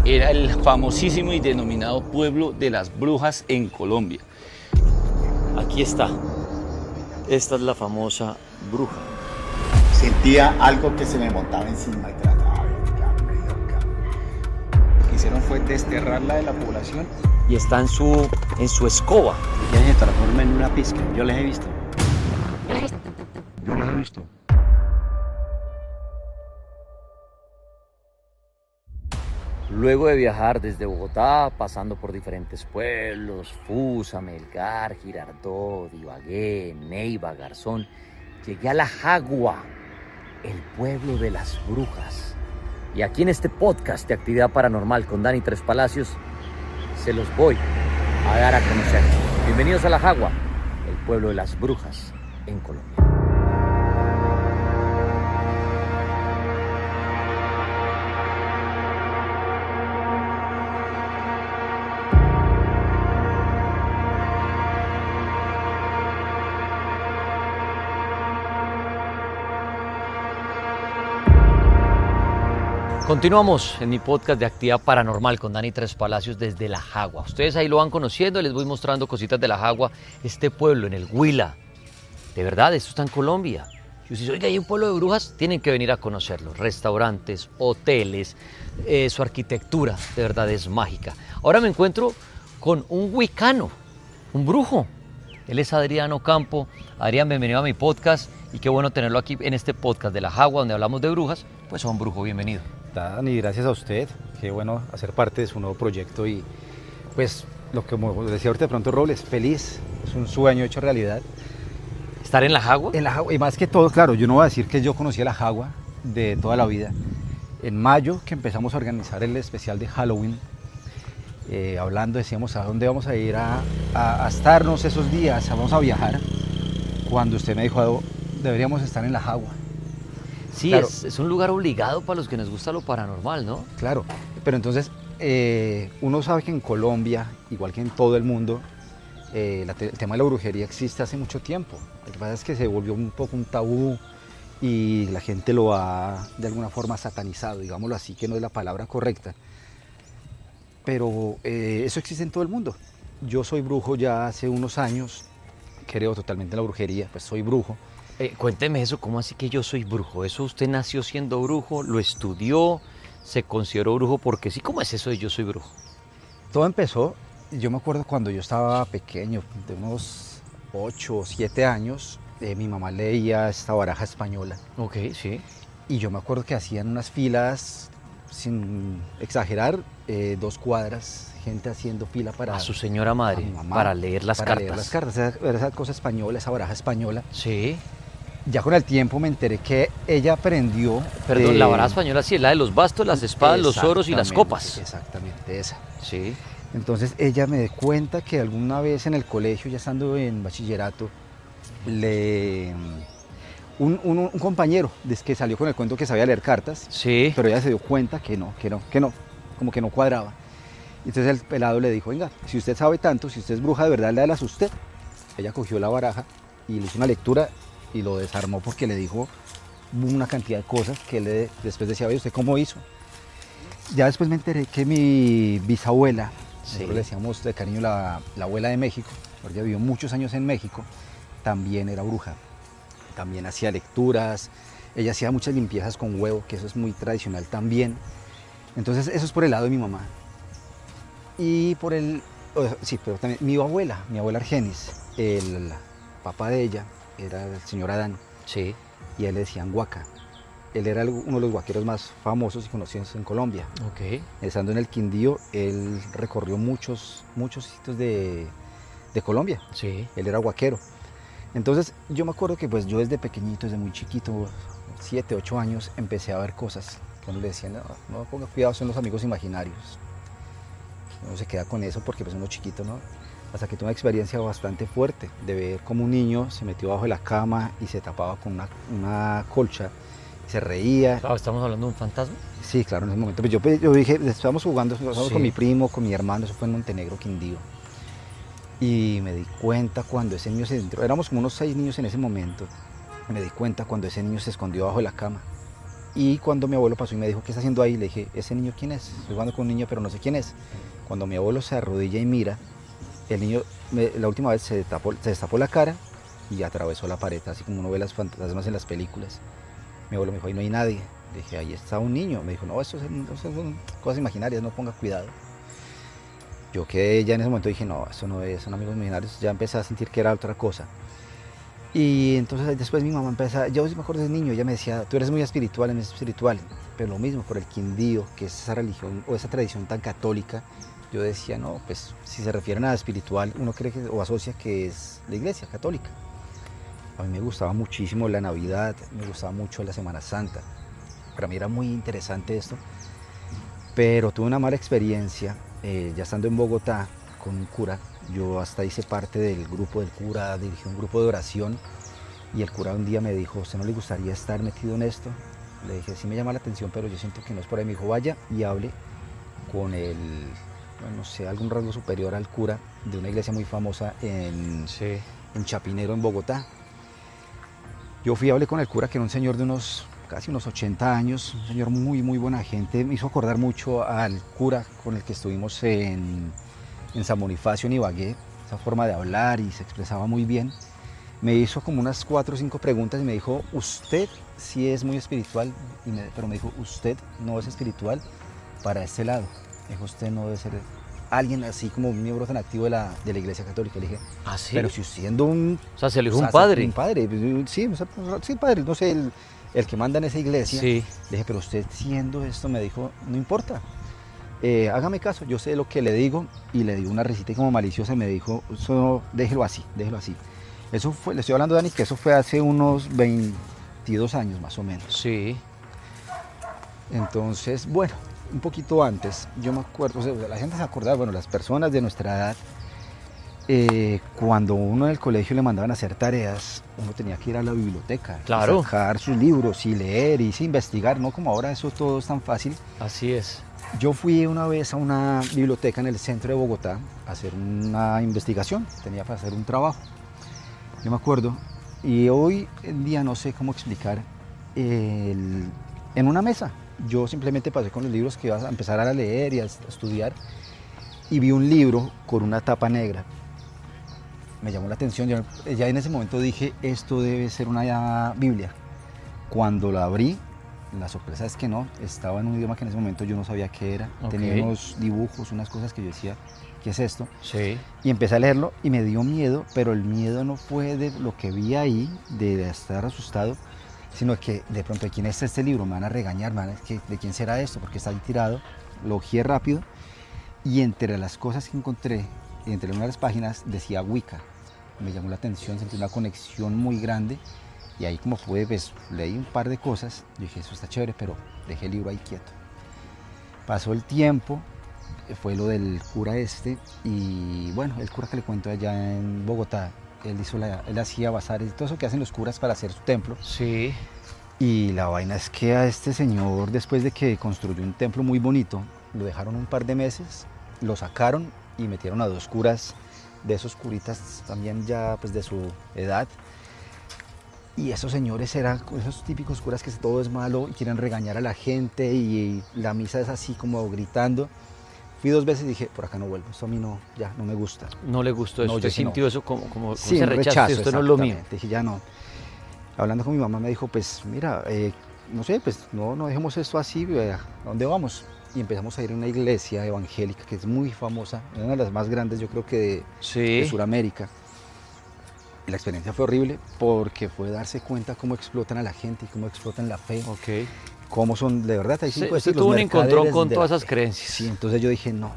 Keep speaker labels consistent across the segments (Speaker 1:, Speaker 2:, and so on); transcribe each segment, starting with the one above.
Speaker 1: era el famosísimo y denominado pueblo de las brujas en Colombia.
Speaker 2: Aquí está. Esta es la famosa bruja.
Speaker 3: Sentía algo que se me montaba encima y trataba de quitarme de acá.
Speaker 4: Lo que hicieron fue desterrarla de la población.
Speaker 2: Y está en su escoba.
Speaker 5: Ya se transforma en una pizca. Yo les he visto.
Speaker 2: Luego de viajar desde Bogotá, pasando por diferentes pueblos, Fusa, Melgar, Girardot, Ibagué, Neiva, Garzón, llegué a La Jagua, el pueblo de las brujas. Y aquí en este podcast de Actividad Paranormal con Dani Tres Palacios, se los voy a dar a conocer. Bienvenidos a La Jagua, el pueblo de las brujas en Colombia. Continuamos en mi podcast de Actividad Paranormal con Dani Tres Palacios desde La Jagua. Ustedes ahí lo van conociendo, les voy mostrando cositas de La Jagua, este pueblo en el Huila. De verdad, esto está en Colombia. Si ustedes oigan, hay un pueblo de brujas, tienen que venir a conocerlo. Restaurantes, hoteles, su arquitectura, de verdad es mágica. Ahora me encuentro con un huicano, un brujo. Él es Adriano Campo. Adrián, bienvenido a mi podcast y qué bueno tenerlo aquí en este podcast de La Jagua donde hablamos de brujas. Pues a un brujo, bienvenido.
Speaker 4: Dani, gracias a usted. Qué bueno hacer parte de su nuevo proyecto y pues lo que como decía ahorita de pronto Robles, feliz. Es un sueño hecho realidad.
Speaker 2: ¿Estar en La Jagua?
Speaker 4: En La Jagua, y más que todo, claro, yo no voy a decir que yo conocí La Jagua de toda la vida. En mayo, que empezamos a organizar el especial de Halloween, hablando, decíamos a dónde vamos a ir a estarnos esos días, vamos a viajar. Cuando usted me dijo, deberíamos estar en La Jagua.
Speaker 2: Sí, claro. Es un lugar obligado para los que nos gusta lo paranormal, ¿no?
Speaker 4: Claro, pero entonces uno sabe que en Colombia, igual que en todo el mundo, el tema de la brujería existe hace mucho tiempo. Lo que pasa es que se volvió un poco un tabú y la gente lo ha de alguna forma satanizado, digámoslo así, que no es la palabra correcta. Pero eso existe en todo el mundo. Yo soy brujo ya hace unos años, creo totalmente en la brujería, pues soy brujo.
Speaker 2: Cuénteme eso, ¿cómo así que yo soy brujo? ¿Eso usted nació siendo brujo, lo estudió, se consideró brujo porque sí? ¿Cómo es eso de yo soy brujo?
Speaker 4: Todo empezó, yo me acuerdo cuando yo estaba pequeño, de unos 8 o 7 años, mi mamá leía esta baraja española.
Speaker 2: Ok, sí.
Speaker 4: Y yo me acuerdo que hacían unas filas, sin exagerar, 2 cuadras, gente haciendo fila para...
Speaker 2: A su señora madre,
Speaker 4: a mi mamá,
Speaker 2: para leer las
Speaker 4: para
Speaker 2: cartas.
Speaker 4: Leer las cartas, esa cosa española, esa baraja española.
Speaker 2: Sí.
Speaker 4: Ya con el tiempo me enteré que ella aprendió...
Speaker 2: Perdón, la baraja española sí es la de los bastos, las espadas, los oros y las copas.
Speaker 4: Exactamente, esa.
Speaker 2: Sí.
Speaker 4: Entonces ella me dio cuenta que alguna vez en el colegio, ya estando en bachillerato, un compañero que salió con el cuento que sabía leer cartas,
Speaker 2: sí,
Speaker 4: pero ella se dio cuenta que no, como que no cuadraba. Entonces el pelado le dijo, venga, si usted sabe tanto, si usted es bruja de verdad, léalas usted. Ella cogió la baraja y le hizo una lectura y lo desarmó porque le dijo una cantidad de cosas que él después decía, oye, ¿usted cómo hizo? Ya después me enteré que mi bisabuela, nosotros le decíamos de cariño la abuela de México, porque ella vivió muchos años en México, también era bruja, también hacía lecturas, ella hacía muchas limpiezas con huevo, que eso es muy tradicional también. Entonces eso es por el lado de mi mamá. Y por sí, pero también mi abuela Argenis, el papá de ella era el señor Adán.
Speaker 2: Sí.
Speaker 4: Y a él le decían Huaca. Él era uno de los huaqueros más famosos y conocidos en Colombia.
Speaker 2: Ok.
Speaker 4: Estando en el Quindío, él recorrió muchos sitios de Colombia. Sí. Él era huaquero. Entonces yo me acuerdo que pues yo desde pequeñito, desde muy chiquito, 7, 8 años, empecé a ver cosas que uno le decía, no ponga cuidado, son los amigos imaginarios. Uno se queda con eso porque pues uno chiquito, ¿no? Hasta que tuve una experiencia bastante fuerte de ver cómo un niño se metió bajo de la cama y se tapaba con una colcha, se reía.
Speaker 2: Claro, ¿estamos hablando de un fantasma?
Speaker 4: Sí, claro, en ese momento. Pues yo dije, estábamos jugando
Speaker 2: Sí.
Speaker 4: con mi primo, con mi hermano, eso fue en Montenegro, Quindío. Y me di cuenta cuando ese niño se entró, éramos como unos 6 niños en ese momento, me di cuenta cuando ese niño se escondió bajo de la cama. Y cuando mi abuelo pasó y me dijo, ¿qué está haciendo ahí? Le dije, ¿ese niño quién es? Estoy jugando con un niño, pero no sé quién es. Cuando mi abuelo se arrodilla y mira, el niño la última vez se destapó la cara y atravesó la pared, así como uno ve las fantasmas en las películas. Mi abuelo me dijo, ahí no hay nadie. Le dije, ahí está un niño. Me dijo, no, eso son cosas imaginarias, no ponga cuidado. Yo quedé ya en ese momento, dije, no, eso no es, son amigos imaginarios. Ya empecé a sentir que era otra cosa. Y entonces después mi mamá empezó, yo sí me acuerdo de niño, ella me decía, tú eres muy espiritual, eres espiritual. Pero lo mismo, por el Quindío, que es esa religión o esa tradición tan católica, yo decía, no, pues si se refieren a espiritual, uno cree que, o asocia que es la iglesia católica. A mí me gustaba muchísimo la Navidad, me gustaba mucho la Semana Santa. Para mí era muy interesante esto, pero tuve una mala experiencia ya estando en Bogotá con un cura. Yo hasta hice parte del grupo del cura, dirigí un grupo de oración y el cura un día me dijo, ¿usted no le gustaría estar metido en esto? Le dije, sí me llama la atención, pero yo siento que no es por ahí. Me dijo, vaya y hable con el, bueno, no sé, algún rango superior al cura de una iglesia muy famosa en Chapinero, en Bogotá. Yo fui y hablé con el cura, que era un señor de casi unos 80 años, un señor muy, muy buena gente. Me hizo acordar mucho al cura con el que estuvimos en San Bonifacio, en Ibagué, esa forma de hablar y se expresaba muy bien. Me hizo como unas 4 o 5 preguntas y me dijo, usted sí es muy espiritual, pero me dijo, usted no es espiritual para este lado. Me dijo, usted no debe ser alguien así como un miembro tan activo de la iglesia católica. Le dije,
Speaker 2: ¿Ah, sí?
Speaker 4: pero si siendo un...
Speaker 2: O sea, se le dijo un padre.
Speaker 4: Un padre, sí, sí, padre, no sé, el que manda en esa iglesia.
Speaker 2: Sí.
Speaker 4: Le dije, pero usted siendo esto, me dijo, no importa. Hágame caso, yo sé lo que le digo, y le di una risita como maliciosa y me dijo, eso, déjelo así, déjelo así. Eso fue, le estoy hablando, Dani, que eso fue hace unos 22 años más o menos.
Speaker 2: Sí.
Speaker 4: Entonces, bueno, un poquito antes, yo me acuerdo, o sea, la gente se acordaba, bueno, las personas de nuestra edad, cuando uno en el colegio le mandaban a hacer tareas, uno tenía que ir a la biblioteca,
Speaker 2: Claro.
Speaker 4: sacar sus libros y leer y investigar, no como ahora eso todo es tan fácil.
Speaker 2: Así es.
Speaker 4: Yo fui una vez a una biblioteca en el centro de Bogotá a hacer una investigación, tenía para hacer un trabajo, yo me acuerdo, y hoy en día no sé cómo explicar, en una mesa, yo simplemente pasé con los libros que iba a empezar a leer y a estudiar, y vi un libro con una tapa negra. Me llamó la atención, ya en ese momento dije, esto debe ser una Biblia. Cuando la abrí, la sorpresa es que no, estaba en un idioma que en ese momento yo no sabía qué era.
Speaker 2: Ok.
Speaker 4: Tenía unos dibujos, unas cosas que yo decía, ¿qué es esto?
Speaker 2: Sí.
Speaker 4: Y empecé a leerlo y me dio miedo, pero el miedo no fue de lo que vi ahí, de estar asustado, sino que de pronto, ¿de quién está este libro? Me van a regañar, ¿de quién será esto? Porque está ahí tirado. Lo ojeé rápido y entre las cosas que encontré, entre una de las páginas decía Wicca. Me llamó la atención, sentí una conexión muy grande y ahí como pude, pues leí un par de cosas. Yo dije, eso está chévere, pero dejé el libro ahí quieto. Pasó el tiempo, fue lo del cura este y bueno, el cura que le cuento allá en Bogotá, él hacía bazares, todo eso que hacen los curas para hacer su templo.
Speaker 2: Sí.
Speaker 4: Y la vaina es que a este señor, después de que construyó un templo muy bonito, lo dejaron un par de meses, lo sacaron y metieron a 2 curas, de esos curitas también ya pues de su edad. Y esos señores eran esos típicos curas que todo es malo y quieren regañar a la gente y la misa es así como gritando. Fui 2 veces y dije, por acá no vuelvo, esto a mí no, ya no me gusta.
Speaker 2: No le gustó eso.
Speaker 4: No,
Speaker 2: ¿Usted
Speaker 4: yo sí
Speaker 2: sintió
Speaker 4: no.
Speaker 2: eso como
Speaker 4: Sí,
Speaker 2: ese
Speaker 4: un
Speaker 2: rechazo? Esto no es lo mío.
Speaker 4: exactamente. Dije, ya no. Hablando con mi mamá me dijo, pues mira, no sé, pues no dejemos esto así, ¿a dónde vamos? Y empezamos a ir a una iglesia evangélica que es muy famosa, una de las más grandes yo creo que de
Speaker 2: Sí.
Speaker 4: Sudamérica. Y la experiencia fue horrible porque fue darse cuenta cómo explotan a la gente y cómo explotan la fe,
Speaker 2: Ok.
Speaker 4: cómo son, de verdad, hay
Speaker 2: Sí,
Speaker 4: 5
Speaker 2: usted
Speaker 4: estilos,
Speaker 2: tuvo un encontrón
Speaker 4: mercaderes
Speaker 2: con
Speaker 4: de
Speaker 2: todas
Speaker 4: la
Speaker 2: esas
Speaker 4: fe.
Speaker 2: creencias.
Speaker 4: Sí, entonces yo dije, no.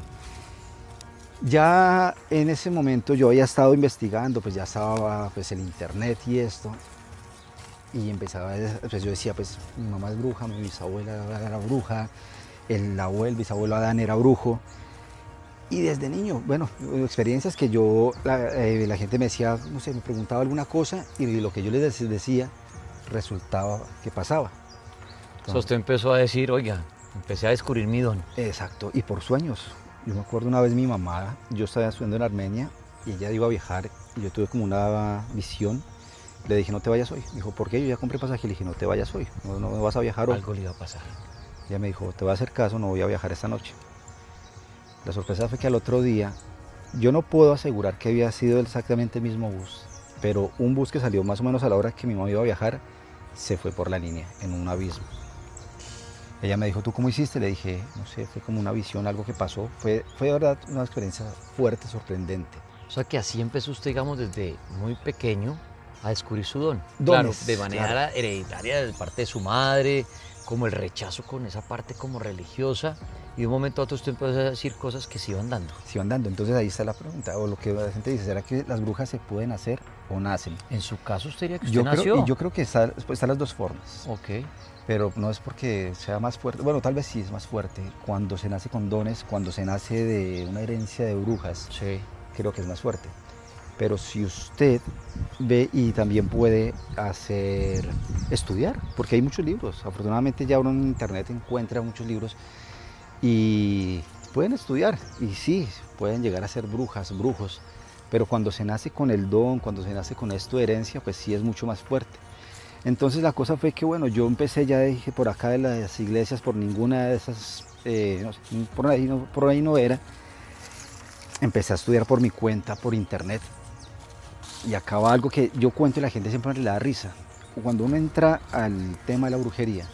Speaker 4: Ya en ese momento yo había estado investigando, pues ya estaba pues, el internet y esto, y empezaba, pues yo decía, pues mi mamá es bruja, mi bisabuela era bruja, el bisabuelo Adán era brujo, y desde niño, bueno, experiencias que yo, la gente me decía, no sé, me preguntaba alguna cosa, y lo que yo les decía resultaba que pasaba.
Speaker 2: O sea, usted empezó a decir, oiga, empecé a descubrir mi don.
Speaker 4: Exacto, y por sueños. Yo me acuerdo una vez mi mamá, yo estaba estudiando en Armenia y ella iba a viajar y yo tuve como una visión Le dije, no te vayas hoy. Me dijo, ¿por qué? Yo ya compré pasaje. Le dije, no te vayas hoy, no vas a viajar hoy.
Speaker 2: Algo le iba a pasar.
Speaker 4: Ella me dijo, te voy a hacer caso, no voy a viajar esta noche. La sorpresa fue que al otro día, yo no puedo asegurar que había sido exactamente el mismo bus, pero un bus que salió más o menos a la hora que mi mamá iba a viajar, se fue por la línea, en un abismo. Ella me dijo, ¿tú cómo hiciste? Le dije, no sé, fue como una visión, algo que pasó. Fue de verdad una experiencia fuerte, sorprendente.
Speaker 2: O sea que así empezó usted, digamos, desde muy pequeño a descubrir su don.
Speaker 4: Dones,
Speaker 2: Claro, de manera
Speaker 4: claro.
Speaker 2: hereditaria de parte de su madre, como el rechazo con esa parte como religiosa, y de un momento a otro usted empezó a decir cosas que se iban dando.
Speaker 4: Se iban dando, entonces ahí está la pregunta, o lo que la gente dice, ¿será que las brujas se pueden hacer o nacen?
Speaker 2: En su caso, usted diría que usted
Speaker 4: Yo
Speaker 2: nació.
Speaker 4: creo, y yo creo que están las dos formas.
Speaker 2: Ok.
Speaker 4: Pero no es porque sea más fuerte, bueno, tal vez sí es más fuerte. Cuando se nace con dones, cuando se nace de una herencia de brujas,
Speaker 2: Sí.
Speaker 4: creo que es más fuerte. Pero si usted ve y también puede estudiar, porque hay muchos libros. Afortunadamente ya uno en internet encuentra muchos libros y pueden estudiar. Y sí, pueden llegar a ser brujas, brujos. Pero cuando se nace con el don, cuando se nace con esto de herencia, pues sí es mucho más fuerte. Entonces la cosa fue que, bueno, yo empecé, ya dije, por acá de las iglesias, por ninguna de esas, no sé, por ahí no era. Empecé a estudiar por mi cuenta, por internet. Y acaba algo que yo cuento y la gente siempre le da risa. Cuando uno entra al tema de la brujería,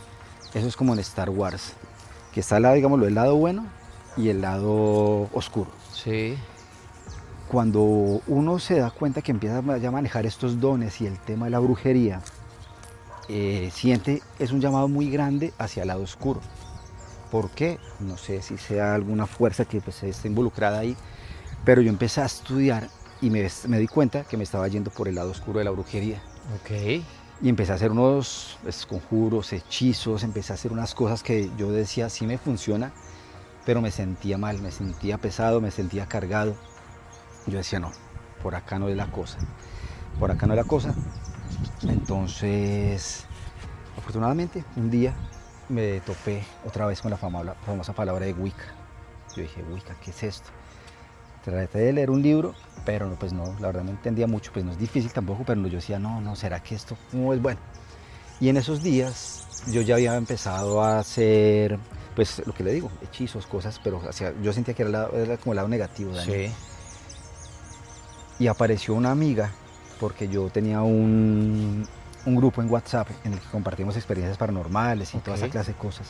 Speaker 4: eso es como en Star Wars, que está, digámoslo, el lado bueno y el lado oscuro.
Speaker 2: Sí.
Speaker 4: Cuando uno se da cuenta que empieza ya a manejar estos dones y el tema de la brujería, siente es un llamado muy grande hacia el lado oscuro. ¿Por qué? No sé si sea alguna fuerza que pues, esté involucrada ahí, pero yo empecé a estudiar y me di cuenta que me estaba yendo por el lado oscuro de la brujería.
Speaker 2: Ok.
Speaker 4: Y empecé a hacer unos conjuros, hechizos, empecé a hacer unas cosas que yo decía, sí me funciona, pero me sentía mal, me sentía pesado, me sentía cargado. Yo decía, no, por acá no es la cosa, por acá no es la cosa. Entonces, afortunadamente, un día me topé otra vez con la famosa palabra de Wicca. Yo dije, Wicca, ¿qué es esto? Traté de leer un libro, pero no, pues no, la verdad no entendía mucho, pues no es difícil tampoco, pero yo decía, no, ¿será que esto no es bueno? Y en esos días yo ya había empezado a hacer, pues lo que le digo, hechizos, cosas, pero yo sentía que era como el lado negativo, Dani.
Speaker 2: Sí.
Speaker 4: Y apareció una amiga, porque yo tenía un grupo en WhatsApp en el que compartimos experiencias paranormales y toda esa clase de cosas.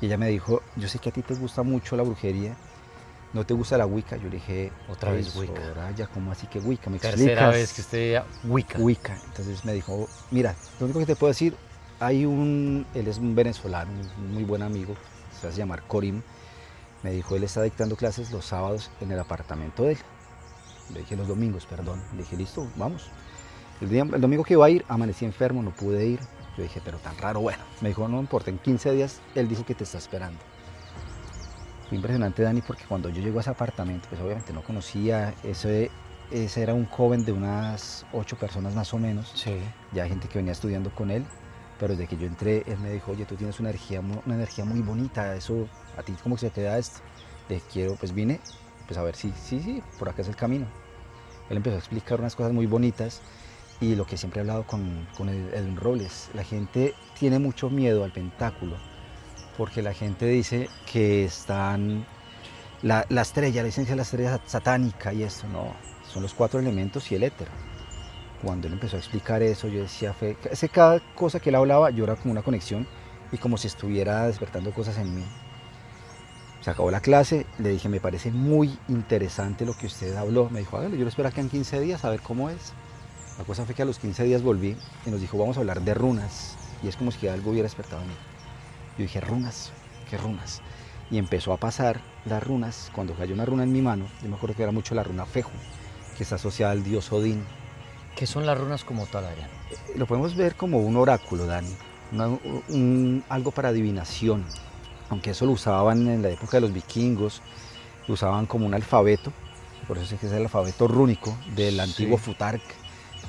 Speaker 4: Y ella me dijo, yo sé que a ti te gusta mucho la brujería, ¿no te gusta la Wicca? Yo le dije,
Speaker 2: Otra vez Wicca.
Speaker 4: Soraya, ¿cómo así que Wicca? ¿Me explicas?
Speaker 2: Tercera vez que usted veía Wicca.
Speaker 4: Wicca. Entonces me dijo, mira, lo único que te puedo decir, él es un venezolano, un muy buen amigo, se hace llamar Corim. Me dijo, él está dictando clases los sábados en el apartamento de él. Le dije los domingos, perdón. Le dije, listo, vamos. El domingo que iba a ir, amanecí enfermo, no pude ir. Yo dije, pero tan raro, bueno. Me dijo, no importa, en 15 días él dijo que te está esperando. Fue impresionante, Dani, porque cuando yo llego a ese apartamento, pues obviamente no conocía, ese era un joven de unas 8 personas más o menos.
Speaker 2: Sí.
Speaker 4: Ya hay gente que venía estudiando con él, pero desde que yo entré, él me dijo, oye, tú tienes una energía muy bonita, eso, a ti cómo que se te da esto. Le quiero, pues vine, pues a ver, sí, por acá es el camino. Él empezó a explicar unas cosas muy bonitas y lo que siempre he hablado con el Robles, la gente tiene mucho miedo al pentáculo, porque la gente dice que están, la estrella, la esencia de la estrella satánica y esto, no, son los 4 elementos y el éter. Cuando él empezó a explicar eso, yo decía, cada cosa que él hablaba, yo era como una conexión y como si estuviera despertando cosas en mí. Se acabó la clase, le dije, me parece muy interesante lo que usted habló. Me dijo, hágale, yo lo espero acá en 15 días a ver cómo es. La cosa fue que a los 15 días volví y nos dijo, vamos a hablar de runas. Y es como si algo hubiera despertado en mí. Yo dije, runas, ¿qué runas? Y empezó a pasar las runas. Cuando cayó una runa en mi mano, yo me acuerdo que era mucho la runa Feju, que está asociada al dios Odín.
Speaker 2: ¿Qué son las runas como tal, Adrián?
Speaker 4: Lo podemos ver como un oráculo, Dani, algo para adivinación, aunque eso lo usaban en la época de los vikingos, lo usaban como un alfabeto, por eso es que es el alfabeto rúnico del antiguo Futark,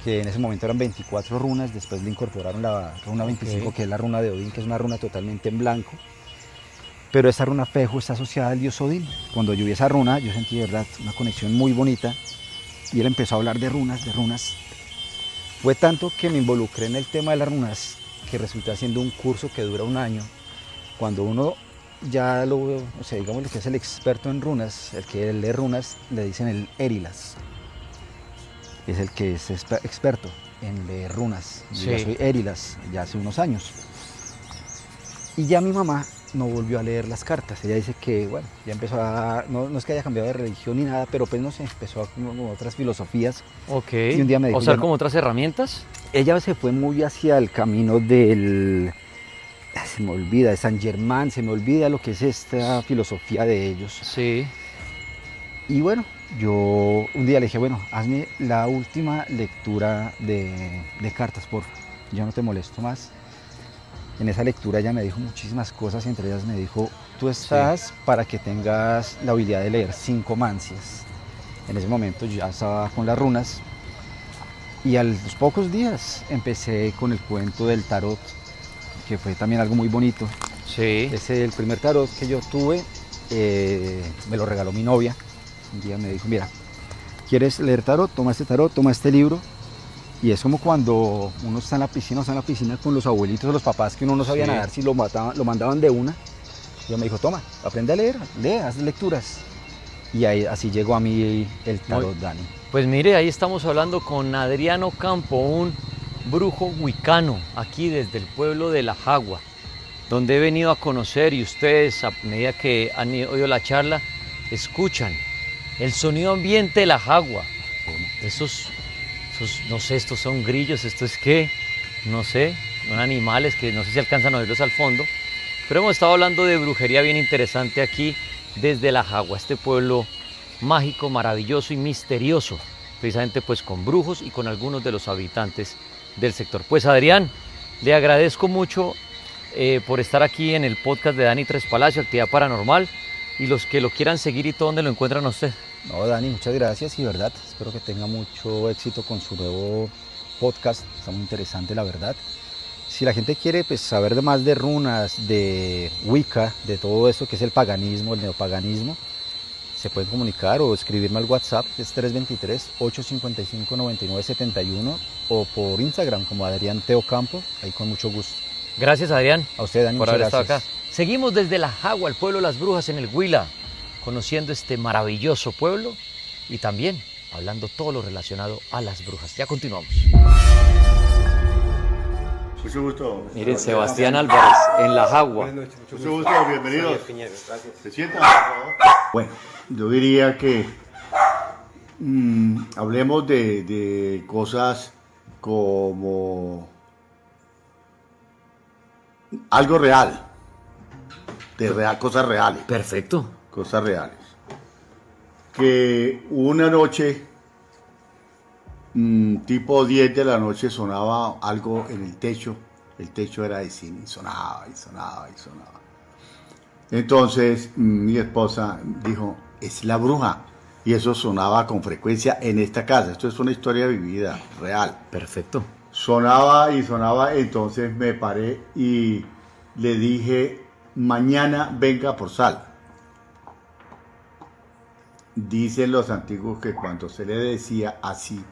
Speaker 4: que en ese momento eran 24 runas, después le incorporaron la runa 25, que es la runa de Odín, que es una runa totalmente en blanco, pero esa runa Feju está asociada al dios Odín. Cuando yo vi esa runa, yo sentí de verdad una conexión muy bonita, y él empezó a hablar de runas, Fue tanto que me involucré en el tema de las runas que resulté haciendo un curso que dura un año. Cuando uno ya o sea, digamos lo que es el experto en runas, el que lee runas, le dicen el Erilas. Es el que es experto en leer runas. Yo ya soy Erilas, ya hace unos años. Y ya mi mamá no volvió a leer las cartas. Ella dice que, bueno, ya empezó a... No es que haya cambiado de religión ni nada, pero pues no sé, empezó a como otras filosofías.
Speaker 2: Ok.
Speaker 4: Y un día me dijo,
Speaker 2: ¿usar
Speaker 4: ya
Speaker 2: como otras herramientas?
Speaker 4: Ella se fue muy hacia el camino del... Se me olvida, de San Germán, se me olvida lo que es esta filosofía de ellos.
Speaker 2: Sí.
Speaker 4: Y bueno, yo un día le dije, bueno, hazme la última lectura de cartas, por favor. Yo no te molesto más. En esa lectura ella me dijo muchísimas cosas, y entre ellas me dijo, tú estás para que tengas la habilidad de leer 5 mancias. En ese momento yo ya estaba con las runas, y a los pocos días empecé con el cuento del tarot, que fue también algo muy bonito.
Speaker 2: Sí.
Speaker 4: El primer tarot que yo tuve, me lo regaló mi novia. Un día me dijo, mira, ¿quieres leer tarot? Toma este libro. Y es como cuando uno está en la piscina con los abuelitos o los papás que uno no sabía nadar, si lo mandaban de una. Y ella me dijo, toma, aprende a leer, lee, haz lecturas. Y ahí, así llegó a mí el tarot, Dani.
Speaker 2: Pues mire, ahí estamos hablando con Adriano Campo, un brujo wicano, aquí desde el pueblo de La Jagua, donde he venido a conocer, y ustedes, a medida que han oído la charla, escuchan el sonido ambiente de La Jagua. Esos, no sé, estos son grillos, esto es qué, no sé, son animales que no sé si alcanzan a oírlos al fondo, pero hemos estado hablando de brujería bien interesante aquí desde La Jagua, este pueblo mágico, maravilloso y misterioso, precisamente pues con brujos y con algunos de los habitantes del sector. Pues Adrián, le agradezco mucho por estar aquí en el podcast de Dani Tres Palacio, Actividad Paranormal, y los que lo quieran seguir y todo, ¿dónde lo encuentran a usted?
Speaker 4: No, Dani, muchas gracias y verdad, espero que tenga mucho éxito con su nuevo podcast, está muy interesante la verdad. Si la gente quiere pues, saber más de runas, de Wicca, de todo eso que es el paganismo, el neopaganismo, se pueden comunicar o escribirme al WhatsApp, que es 323-855-9971, o por Instagram como Adrián Teo Campo, ahí con mucho gusto.
Speaker 2: Gracias, Adrián,
Speaker 4: a usted, Dani,
Speaker 2: por
Speaker 4: muchas
Speaker 2: haber estado
Speaker 4: gracias.
Speaker 2: acá. Seguimos desde La Jagua, el pueblo de las brujas en el Huila, conociendo este maravilloso pueblo y también hablando todo lo relacionado a las brujas. Ya continuamos.
Speaker 3: Mucho gusto.
Speaker 2: Miren, Sebastián Álvarez, en La Jagua.
Speaker 3: Mucho gusto, bienvenidos. ¿Se sientan? Bueno, yo diría que hablemos de cosas como algo real, cosas reales.
Speaker 2: Perfecto.
Speaker 3: Cosas reales. Que una noche, tipo 10 de la noche, sonaba algo en el techo era de cine, y sonaba, y sonaba, y sonaba. Entonces mi esposa dijo, es la bruja, y eso sonaba con frecuencia en esta casa. Esto es una historia vivida, real.
Speaker 2: Perfecto.
Speaker 3: Sonaba y sonaba, entonces me paré y le dije, mañana venga por sal. Dicen los antiguos que cuando se le decía así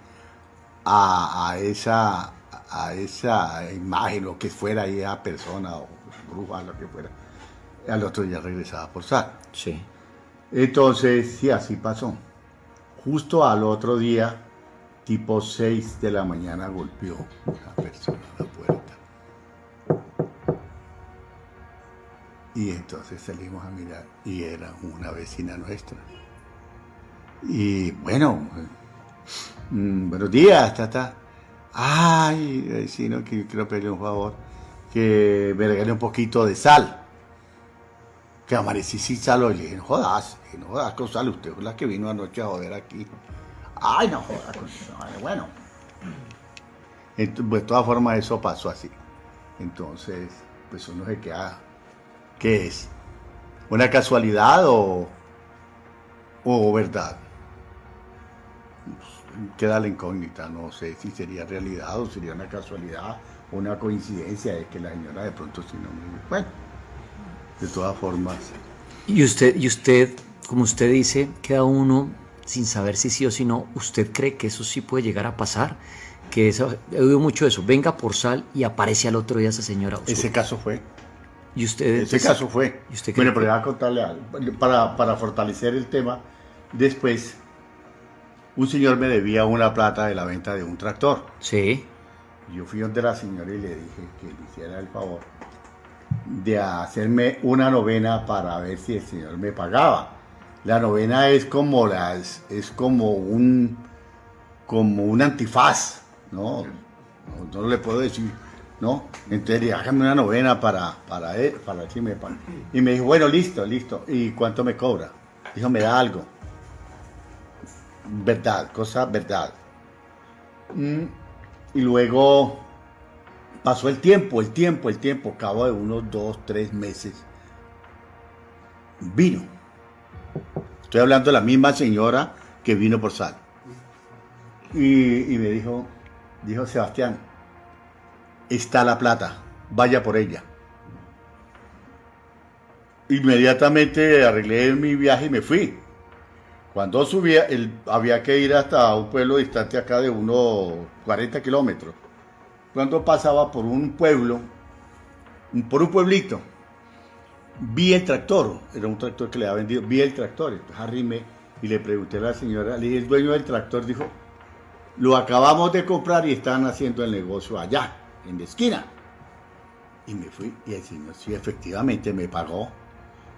Speaker 3: a esa imagen, o que fuera ahí a persona o bruja, lo que fuera, al otro día regresaba por sal.
Speaker 2: Sí.
Speaker 3: Entonces, sí, así pasó. Justo al otro día, tipo 6 de la mañana, golpeó una persona a la puerta. Y entonces salimos a mirar y era una vecina nuestra. Y bueno, buenos días, tata. Ay, vecino, que quiero pedirle un favor, que me regale un poquito de sal. Que amanecí sin sal. Oye, le dije, no jodas con sal, usted fue la que vino anoche a joder aquí. Ay, no jodas con sal, bueno. Entonces, pues, de todas formas eso pasó así. Entonces, pues uno se queda, ¿qué es? ¿Una casualidad o verdad? Queda la incógnita, no sé si sería realidad o sería una casualidad o una coincidencia de que la señora de pronto sí no me... Bueno, de todas formas.
Speaker 6: Y usted, como usted dice, queda uno sin saber si sí o si no. ¿Usted cree que eso sí puede llegar a pasar? Que he oído mucho eso. Venga por sal y aparece al otro día esa señora.
Speaker 3: Ese caso fue.
Speaker 6: Y usted.
Speaker 3: Ese caso fue.
Speaker 6: ¿Y usted qué?
Speaker 3: Bueno, pero voy a contarle algo. Para fortalecer el tema, después, un señor me debía una plata de la venta de un tractor.
Speaker 6: Sí.
Speaker 3: Yo fui donde la señora y le dije que le hiciera el favor de hacerme una novena para ver si el señor me pagaba. La novena es como un antifaz, ¿no? No le puedo decir, ¿no? Entonces, hágame una novena para ver si me paga. Y me dijo, bueno, listo. ¿Y cuánto me cobra? Dijo, me da algo. Verdad, cosa verdad. Y luego pasó el tiempo, cabo de unos 2, 3 meses, vino. Estoy hablando de la misma señora que vino por sal. Y me dijo, Sebastián, está la plata, vaya por ella. Inmediatamente arreglé mi viaje y me fui. Cuando subía, había que ir hasta un pueblo distante acá de unos 40 kilómetros. Cuando pasaba por un pueblito, vi el tractor, era un tractor que le había vendido, vi el tractor, entonces arrimé y le pregunté a la señora, le dije, el dueño del tractor dijo, lo acabamos de comprar y están haciendo el negocio allá, en la esquina. Y me fui, y el señor sí, efectivamente me pagó.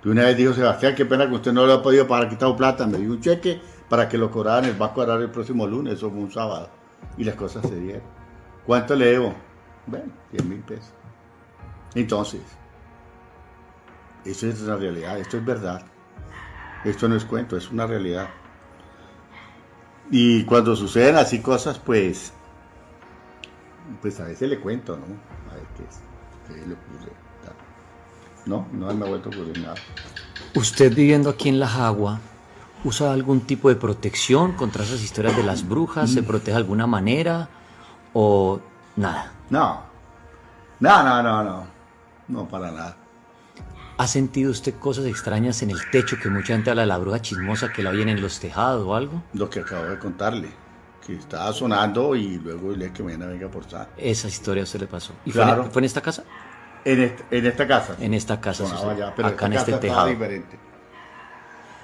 Speaker 3: Y una vez dijo, Sebastián, qué pena que usted no lo ha podido pagar, quitado plata, me dio un cheque para que lo cobraran en el Banco Agrario el próximo lunes, eso fue un sábado, y las cosas se dieron. ¿Cuánto le debo? Bueno, 10,000 pesos. Entonces, eso es la realidad, esto es verdad. Esto no es cuento, es una realidad. Y cuando suceden así cosas, pues a veces le cuento, ¿no? A ver qué le ocurre. No me ha vuelto a ocurrir nada.
Speaker 6: ¿Usted viviendo aquí en La Jagua usa algún tipo de protección contra esas historias de las brujas? ¿Se protege de alguna manera o nada?
Speaker 3: No, para nada.
Speaker 6: ¿Ha sentido usted cosas extrañas en el techo, que mucha gente habla de la bruja chismosa que la oyen en los tejados o algo?
Speaker 3: Lo que acabo de contarle, que estaba sonando y luego le que venga por sal.
Speaker 6: Esa historia a usted le pasó. ¿Y
Speaker 3: claro.
Speaker 6: fue en esta casa?
Speaker 3: En esta casa.
Speaker 6: En esta casa,
Speaker 3: sonaba
Speaker 6: sí.
Speaker 3: Ya, pero
Speaker 6: acá en
Speaker 3: esta
Speaker 6: este
Speaker 3: casa
Speaker 6: tejado.
Speaker 3: Diferente.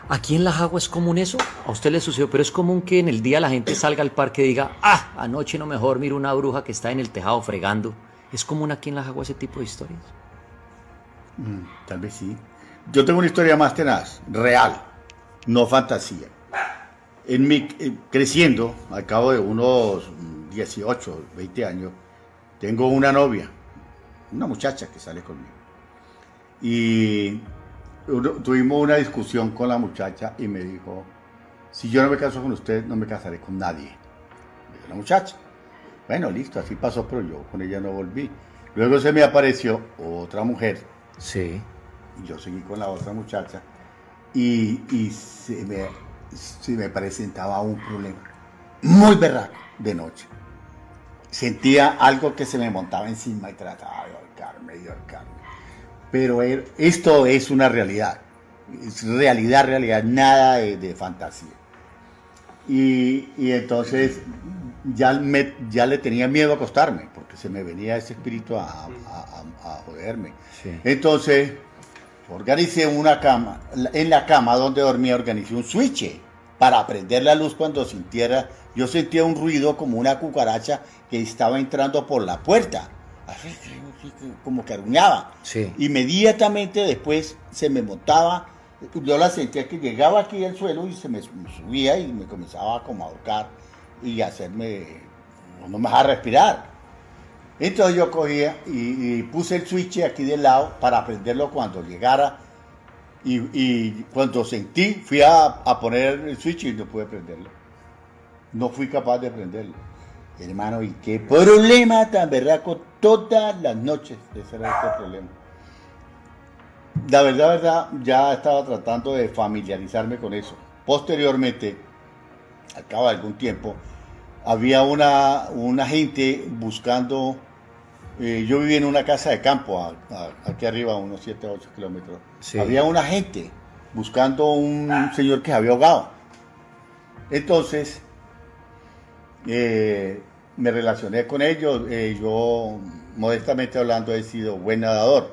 Speaker 6: ¿Aquí en La Jagua es común eso? ¿A usted le sucedió? Pero es común que en el día la gente salga al parque y diga, anoche no mejor miro una bruja que está en el tejado fregando. ¿Es común aquí en La Jagua ese tipo de historias?
Speaker 3: Tal vez sí. Yo tengo una historia más tenaz, real, no fantasía. Creciendo, al cabo de unos 18, 20 años, tengo una novia, una muchacha que sale conmigo. Y tuvimos una discusión con la muchacha y me dijo, si yo no me caso con usted, no me casaré con nadie. Dijo la muchacha. Bueno, listo, así pasó, pero yo con ella no volví. Luego se me apareció otra mujer.
Speaker 6: Sí.
Speaker 3: Y yo seguí con la otra muchacha y se me presentaba un problema muy berraco de noche. Sentía algo que se me montaba encima y trataba de ahorcarme. Pero esto es una realidad. Es realidad, nada de fantasía. Y entonces ya le tenía miedo a acostarme, porque se me venía ese espíritu a joderme.
Speaker 6: Sí.
Speaker 3: Entonces organicé una cama, en la cama donde dormía organicé un switch para prender la luz cuando yo sentía un ruido como una cucaracha que estaba entrando por la puerta, así, como que aruñaba.
Speaker 6: Sí.
Speaker 3: Inmediatamente después se me montaba, yo la sentía que llegaba aquí al suelo y se me subía y me comenzaba como a ahorcar y no me dejaba respirar. Entonces yo cogía y puse el switch aquí del lado para prenderlo cuando llegara y cuando sentí, fui a poner el switch y no pude prenderlo. No fui capaz de prenderlo. Hermano, y qué problema tan berraco todas las noches. Ese era este problema. La verdad, ya estaba tratando de familiarizarme con eso. Posteriormente, al cabo de algún tiempo, había una gente buscando, yo vivía en una casa de campo, aquí arriba, unos 7 o 8 kilómetros.
Speaker 6: Sí.
Speaker 3: Había una gente buscando un señor que se había ahogado. Entonces, me relacioné con ellos. Yo, modestamente hablando, he sido buen nadador,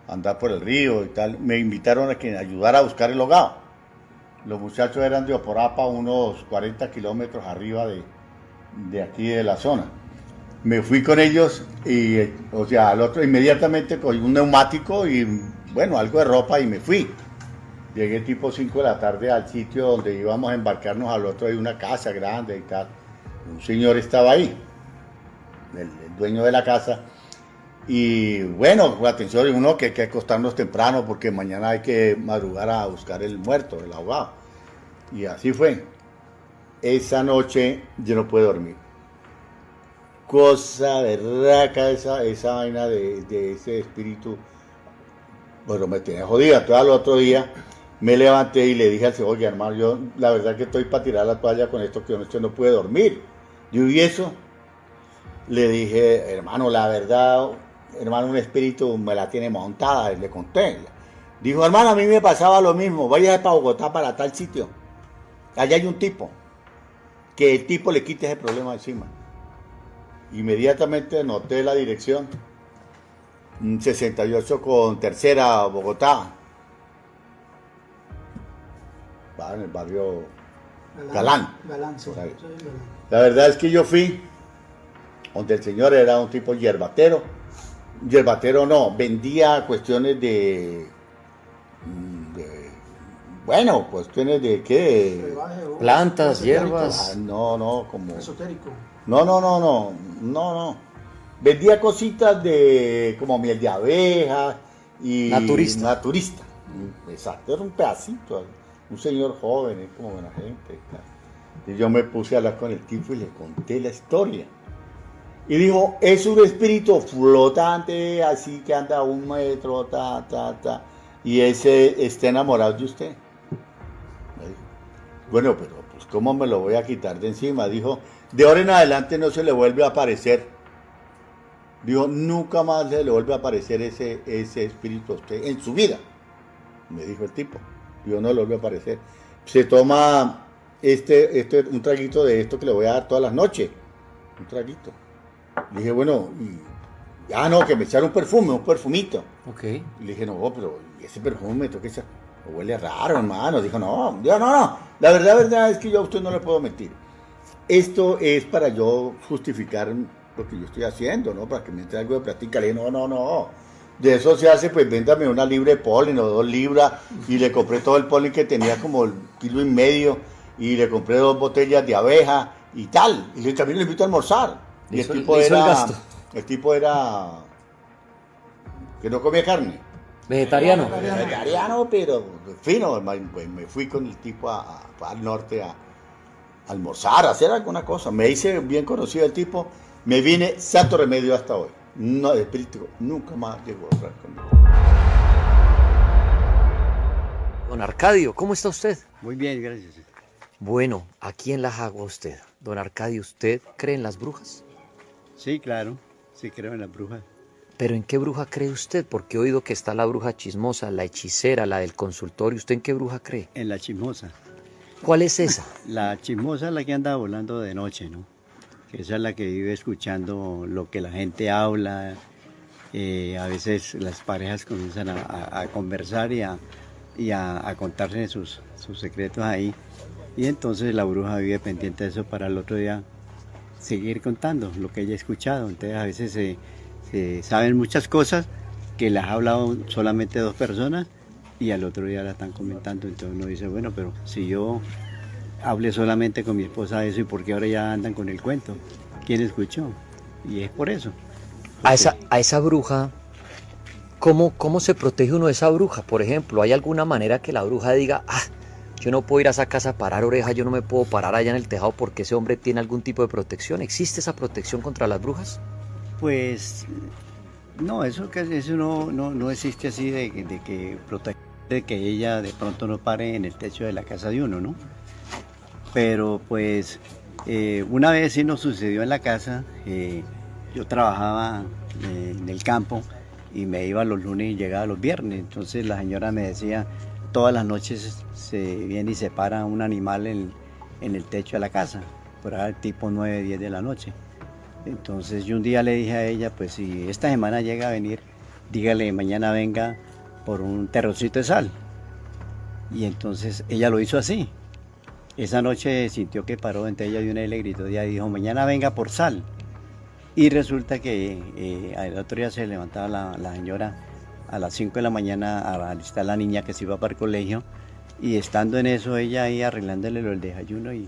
Speaker 3: andar por el río y tal. Me invitaron a que ayudara a buscar el hogado. Los muchachos eran de Oporapa, unos 40 kilómetros arriba de aquí de la zona. Me fui con ellos y, o sea, al otro inmediatamente cogí un neumático y, bueno, algo de ropa y me fui. Llegué tipo 5 de la tarde al sitio donde íbamos a embarcarnos al otro de una casa grande y tal. Un señor estaba ahí, el dueño de la casa. Y bueno, atención, uno que hay que acostarnos temprano porque mañana hay que madrugar a buscar el muerto, el ahogado. Y así fue. Esa noche yo no pude dormir. Cosa berraca esa vaina de ese espíritu. Bueno, me tenía jodida. Todo el otro día me levanté y le dije al señor, oye hermano, yo la verdad que estoy para tirar la toalla con esto, que yo no pude dormir. ¿Y eso? Le dije, hermano, la verdad, hermano, un espíritu me la tiene montada, y le conté. Dijo, hermano, a mí me pasaba lo mismo, vaya para Bogotá, para tal sitio. Allá hay un tipo, que el tipo le quite ese problema encima. Inmediatamente noté la dirección, 68 con tercera, Bogotá. Va en el barrio Galán.
Speaker 7: Sí,
Speaker 3: Por ahí.
Speaker 7: soy Galán.
Speaker 3: La verdad es que yo fui donde el señor era un tipo yerbatero. Yerbatero no, vendía cuestiones bueno, cuestiones de qué.
Speaker 7: Brebaje o-
Speaker 6: Plantas,
Speaker 7: o
Speaker 6: hierbas.
Speaker 3: No, como.
Speaker 7: Esotérico.
Speaker 3: No. Vendía cositas de como miel de abejas y naturista. Exacto, era un pedacito, un señor joven, es como buena gente. Y yo me puse a hablar con el tipo y le conté la historia. Y dijo, es un espíritu flotante, así que anda a 1 metro, y ese está enamorado de usted. Me dijo, bueno, pero pues ¿cómo me lo voy a quitar de encima? Dijo, de ahora en adelante no se le vuelve a aparecer. Dijo, nunca más se le vuelve a aparecer ese espíritu a usted en su vida. Me dijo el tipo. Dijo, no le vuelve a aparecer. Se toma un traguito de esto que le voy a dar todas las noches. Un traguito. Le dije, bueno, no, que me echaron un perfumito.
Speaker 6: Ok.
Speaker 3: Y le dije, no, pero ese perfume me toca echar. Huele raro, hermano. Dijo, no. La verdad es que yo a usted no le puedo mentir. Esto es para yo justificar lo que yo estoy haciendo, ¿no? Para que me entre algo de plática. Le dije, no. De eso se hace, pues véndame 1 libra de polen o 2 libras. Y le compré todo el polen que tenía como 1,5 kilos. Y le compré 2 botellas de abeja y tal. Y también le invito a almorzar. Y
Speaker 6: Le hizo el gasto.
Speaker 3: el tipo era que no comía carne.
Speaker 6: Vegetariano.
Speaker 3: Vegetariano, pero fino. Me fui con el tipo al norte a almorzar, a hacer alguna cosa. Me hice bien conocido el tipo. Me vine santo remedio hasta hoy. No, el espíritu nunca más llegó a hablar conmigo.
Speaker 6: Don Arcadio, ¿cómo está usted?
Speaker 5: Muy bien, gracias.
Speaker 6: Bueno, aquí en La Jagua usted. Don Arcadio, ¿usted cree en las brujas?
Speaker 5: Sí, claro, sí creo en las brujas.
Speaker 6: ¿Pero en qué bruja cree usted? Porque he oído que está la bruja chismosa, la hechicera, la del consultorio. ¿Usted en qué bruja cree?
Speaker 5: En la chismosa.
Speaker 6: ¿Cuál es esa?
Speaker 5: La chismosa es la que anda volando de noche, ¿no? Que esa es la que vive escuchando lo que la gente habla. A veces las parejas comienzan a conversar y a contarse sus secretos ahí. Y entonces la bruja vive pendiente de eso para el otro día seguir contando lo que ella ha escuchado. Entonces a veces se saben muchas cosas que las ha hablado solamente 2 personas y al otro día la están comentando. Entonces uno dice, bueno, pero si yo hablé solamente con mi esposa eso, ¿y por qué ahora ya andan con el cuento? ¿Quién escuchó? Y es por eso.
Speaker 6: A esa bruja, ¿cómo se protege uno de esa bruja? Por ejemplo, ¿hay alguna manera que la bruja diga, yo no puedo ir a esa casa a parar oreja, yo no me puedo parar allá en el tejado porque ese hombre tiene algún tipo de protección? ¿Existe esa protección contra las brujas?
Speaker 5: Pues no, eso no existe así de que proteger, de que ella de pronto no pare en el techo de la casa de uno, ¿no? Pero pues una vez sí nos sucedió en la casa. Yo trabajaba en el campo y me iba los lunes y llegaba los viernes. Entonces la señora me decía, todas las noches se viene y se para un animal en el techo de la casa, por ahí tipo 9, 10 de la noche. Entonces yo un día le dije a ella, pues si esta semana llega a venir, dígale mañana venga por un terrocito de sal. Y entonces ella lo hizo así. Esa noche sintió que paró entre ella y una y le gritó, y dijo, mañana venga por sal. Y resulta que al otro día se levantaba la señora a las 5 de la mañana a alistar a la niña que se iba para el colegio, y estando en eso ella ahí arreglándole el desayuno y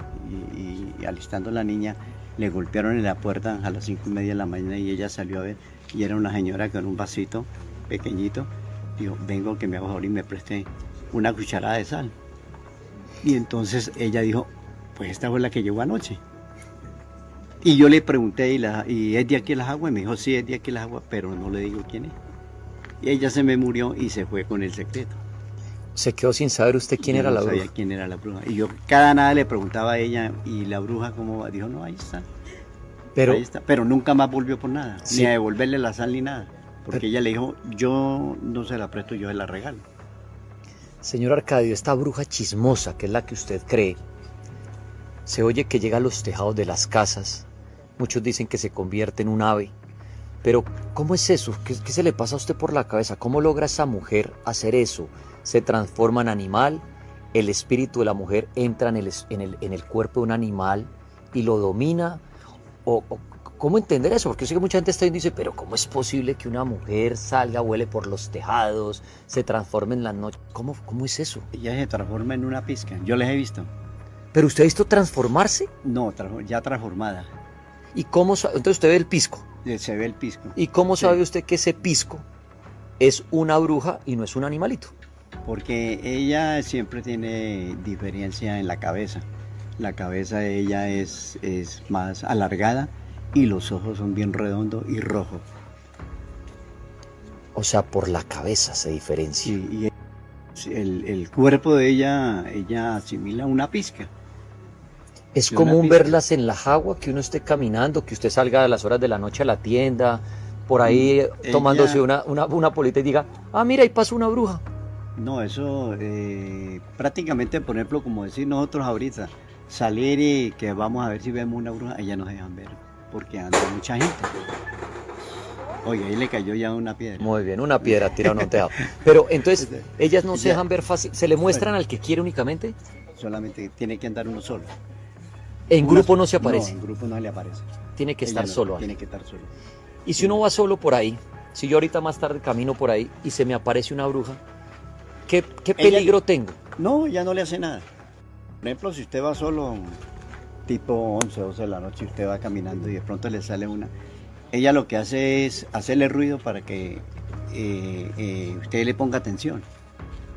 Speaker 5: alistando a la niña, le golpearon en la puerta a las 5:30 de la mañana y ella salió a ver, y era una señora con un vasito pequeñito. Dijo, vengo que me hago favor y me preste una cucharada de sal. Y entonces ella dijo, pues esta fue la que llegó anoche. Y yo le pregunté, ¿y es de aquí las aguas? Y me dijo, sí, es de aquí las aguas, pero no le digo quién es. Y ella se me murió y se fue con el secreto.
Speaker 6: Se quedó sin saber usted quién
Speaker 5: Yo
Speaker 6: era
Speaker 5: no
Speaker 6: la
Speaker 5: sabía
Speaker 6: bruja.
Speaker 5: quién era la bruja. Y yo cada nada le preguntaba a ella, ¿y la bruja cómo va? Dijo, no, ahí está.
Speaker 6: Pero,
Speaker 5: Ahí está. Pero nunca más volvió por nada,
Speaker 6: Sí.
Speaker 5: ni a devolverle la sal ni nada. Porque
Speaker 6: Pero-
Speaker 5: ella le dijo, yo no se la presto, yo se la regalo.
Speaker 6: señor Arcadio, esta bruja chismosa, que es la que usted cree, se oye que llega a los tejados de las casas. Muchos dicen que se convierte en un ave. Pero, ¿cómo es eso? ¿Qué se le pasa a usted por la cabeza? ¿Cómo logra esa mujer hacer eso? ¿Se transforma en animal? ¿El espíritu de la mujer entra en el cuerpo de un animal y lo domina? ¿O cómo entender eso? Porque yo sé que mucha gente está viendo y dice, pero ¿cómo es posible que una mujer salga, vuele por los tejados, se transforme en la noche? ¿Cómo es eso?
Speaker 5: Ella se transforma en una pizca, yo les he visto.
Speaker 6: ¿Pero usted ha visto transformarse?
Speaker 5: No, ya transformada.
Speaker 6: ¿Y cómo sabe? Entonces usted ve el pisco.
Speaker 5: Se ve el pisco.
Speaker 6: ¿Y cómo
Speaker 5: Sí.
Speaker 6: sabe usted que ese pisco es una bruja y no es un animalito?
Speaker 5: Porque ella siempre tiene diferencia en la cabeza. La cabeza de ella es más alargada y los ojos son bien redondos y rojos.
Speaker 6: O sea, por la cabeza se diferencia.
Speaker 5: Sí, y el cuerpo de ella asimila una pizca.
Speaker 6: Es
Speaker 5: Sí, una
Speaker 6: común
Speaker 5: pizca.
Speaker 6: verlas en la jagua, que uno esté caminando, que usted salga a las horas de la noche a la tienda, por ahí
Speaker 5: Ella-
Speaker 6: tomándose una polita y diga, ah, mira, ahí pasa una bruja.
Speaker 5: No, eso prácticamente, por ejemplo, como decir nosotros ahorita, salir y que vamos a ver si vemos una bruja, ella nos dejan ver, porque anda mucha gente. Oye, ahí le cayó ya una piedra.
Speaker 6: Muy bien, una piedra tirada en un tejado. Pero entonces, ellas no se
Speaker 5: Ya.
Speaker 6: dejan ver fácil, se le muestran al que quiere únicamente.
Speaker 5: Solamente tiene que andar uno solo.
Speaker 6: En
Speaker 5: Una
Speaker 6: grupo
Speaker 5: sola.
Speaker 6: no se aparece,
Speaker 5: No, en grupo no le aparece.
Speaker 6: tiene que
Speaker 5: Ella
Speaker 6: estar
Speaker 5: no,
Speaker 6: solo ahí.
Speaker 5: Tiene que estar solo.
Speaker 6: Y si uno va solo por ahí, si yo ahorita más tarde camino por ahí y se me aparece una bruja, ¿qué peligro tengo?
Speaker 5: No, ya no le hace nada. Por ejemplo, si usted va solo, tipo 11, 12 de la noche, y usted va caminando y de pronto le sale una, ella lo que hace es hacerle ruido para que usted le ponga atención.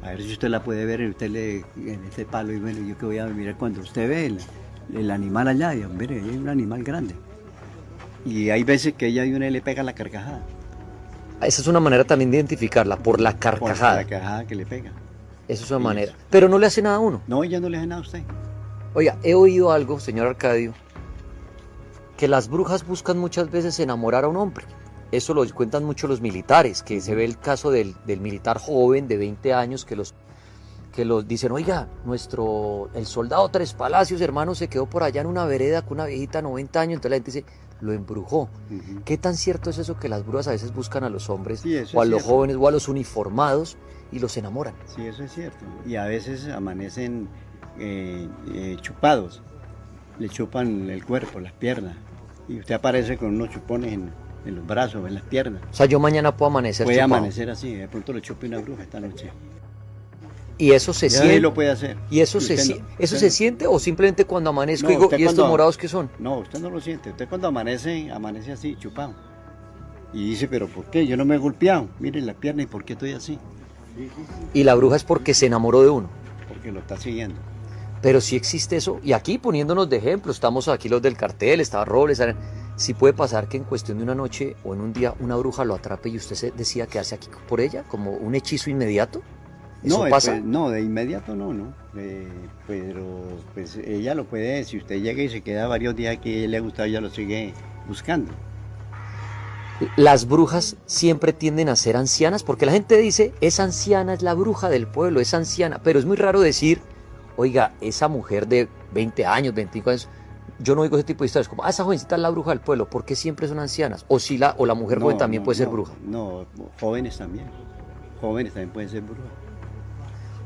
Speaker 5: A ver si usted la puede ver y usted en este palo, y bueno, yo que voy a mirar cuando usted ve el animal allá, y mire, ahí hay un animal grande. Y hay veces que ella de una le pega la carcajada.
Speaker 6: Esa es una manera también de identificarla, por la
Speaker 5: Por
Speaker 6: carcajada.
Speaker 5: la carcajada que le pega.
Speaker 6: Esa es una
Speaker 5: Sí,
Speaker 6: manera.
Speaker 5: eso.
Speaker 6: Pero no le hace nada a uno.
Speaker 5: No, ella no le hace nada a usted.
Speaker 6: Oiga, he oído algo, señor Arcadio, que las brujas buscan muchas veces enamorar a un hombre. Eso lo cuentan mucho los militares, que se ve el caso del militar joven de 20 años que los dicen, oiga, el soldado Tres Palacios, hermano, se quedó por allá en una vereda con una viejita de 90 años, entonces la gente dice, lo embrujó.
Speaker 5: Ujú.
Speaker 6: ¿Qué tan cierto es eso que las brujas a veces buscan a los hombres,
Speaker 5: Sí, eso
Speaker 6: o a
Speaker 5: es
Speaker 6: los
Speaker 5: cierto.
Speaker 6: jóvenes, o a los uniformados, y los enamoran?
Speaker 5: Sí, eso es cierto. Y a veces amanecen chupados. Le chupan el cuerpo, las piernas. Y usted aparece con unos chupones en los brazos, en las piernas.
Speaker 6: O sea, yo mañana puedo amanecer
Speaker 5: Puede
Speaker 6: chupado.
Speaker 5: amanecer así. De pronto le chupe una bruja esta noche.
Speaker 6: Y eso se
Speaker 5: Ya
Speaker 6: siente.
Speaker 5: ahí lo puede hacer.
Speaker 6: ¿Y eso,
Speaker 5: usted
Speaker 6: se,
Speaker 5: no-
Speaker 6: eso
Speaker 5: usted
Speaker 6: se
Speaker 5: no-
Speaker 6: siente o simplemente cuando amanezco
Speaker 5: No,
Speaker 6: digo,
Speaker 5: usted
Speaker 6: ¿y estos
Speaker 5: cuando-
Speaker 6: morados qué son?
Speaker 5: No, usted no lo siente. Usted cuando amanece así, chupado. Y dice, pero ¿por qué? Yo no me he golpeado. Miren la pierna, ¿y por qué estoy así?
Speaker 6: Y la bruja es porque se enamoró de uno.
Speaker 5: Porque lo está siguiendo.
Speaker 6: Pero sí existe eso. Y aquí poniéndonos de ejemplo, estamos aquí los del cartel, estaba Robles. Sí puede pasar que en cuestión de una noche o en un día una bruja lo atrape y usted se decida quedarse aquí por ella, como un hechizo inmediato. ¿Eso
Speaker 5: No,
Speaker 6: pasa?
Speaker 5: pues, no, de inmediato no. Pero pues ella lo puede, si usted llega y se queda varios días que le ha gustado, ella lo sigue buscando.
Speaker 6: Las brujas siempre tienden a ser ancianas, porque la gente dice, es anciana, es la bruja del pueblo, es anciana, pero es muy raro decir, oiga, esa mujer de 20 años, 25 años, yo no oigo ese tipo de historias, como, esa jovencita es la bruja del pueblo, ¿por qué siempre son ancianas? O si o la mujer joven también puede ser bruja.
Speaker 5: No, jóvenes también pueden ser brujas.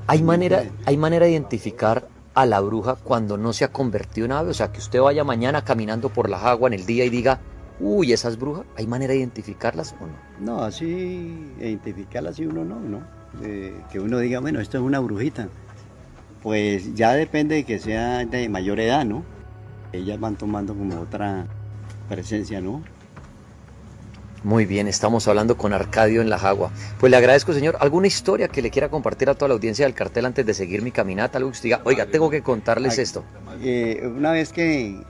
Speaker 6: ¿Hay manera de identificar a la bruja cuando no se ha convertido en ave? O sea, que usted vaya mañana caminando por la Jagua en el día y diga, uy, esa es bruja. ¿Hay manera de identificarlas o no?
Speaker 5: No, así identificarlas así uno no. Que uno diga, bueno, esto es una brujita. Pues ya depende de que sea de mayor edad, ¿no? Ellas van tomando como otra presencia, ¿no?
Speaker 6: Muy bien, estamos hablando con Arcadio en la Jagua. Pues le agradezco, señor. ¿Alguna historia que le quiera compartir a toda la audiencia del cartel antes de seguir mi caminata? Algo que usted diga, oiga, tengo que contarles esto.
Speaker 5: Una vez que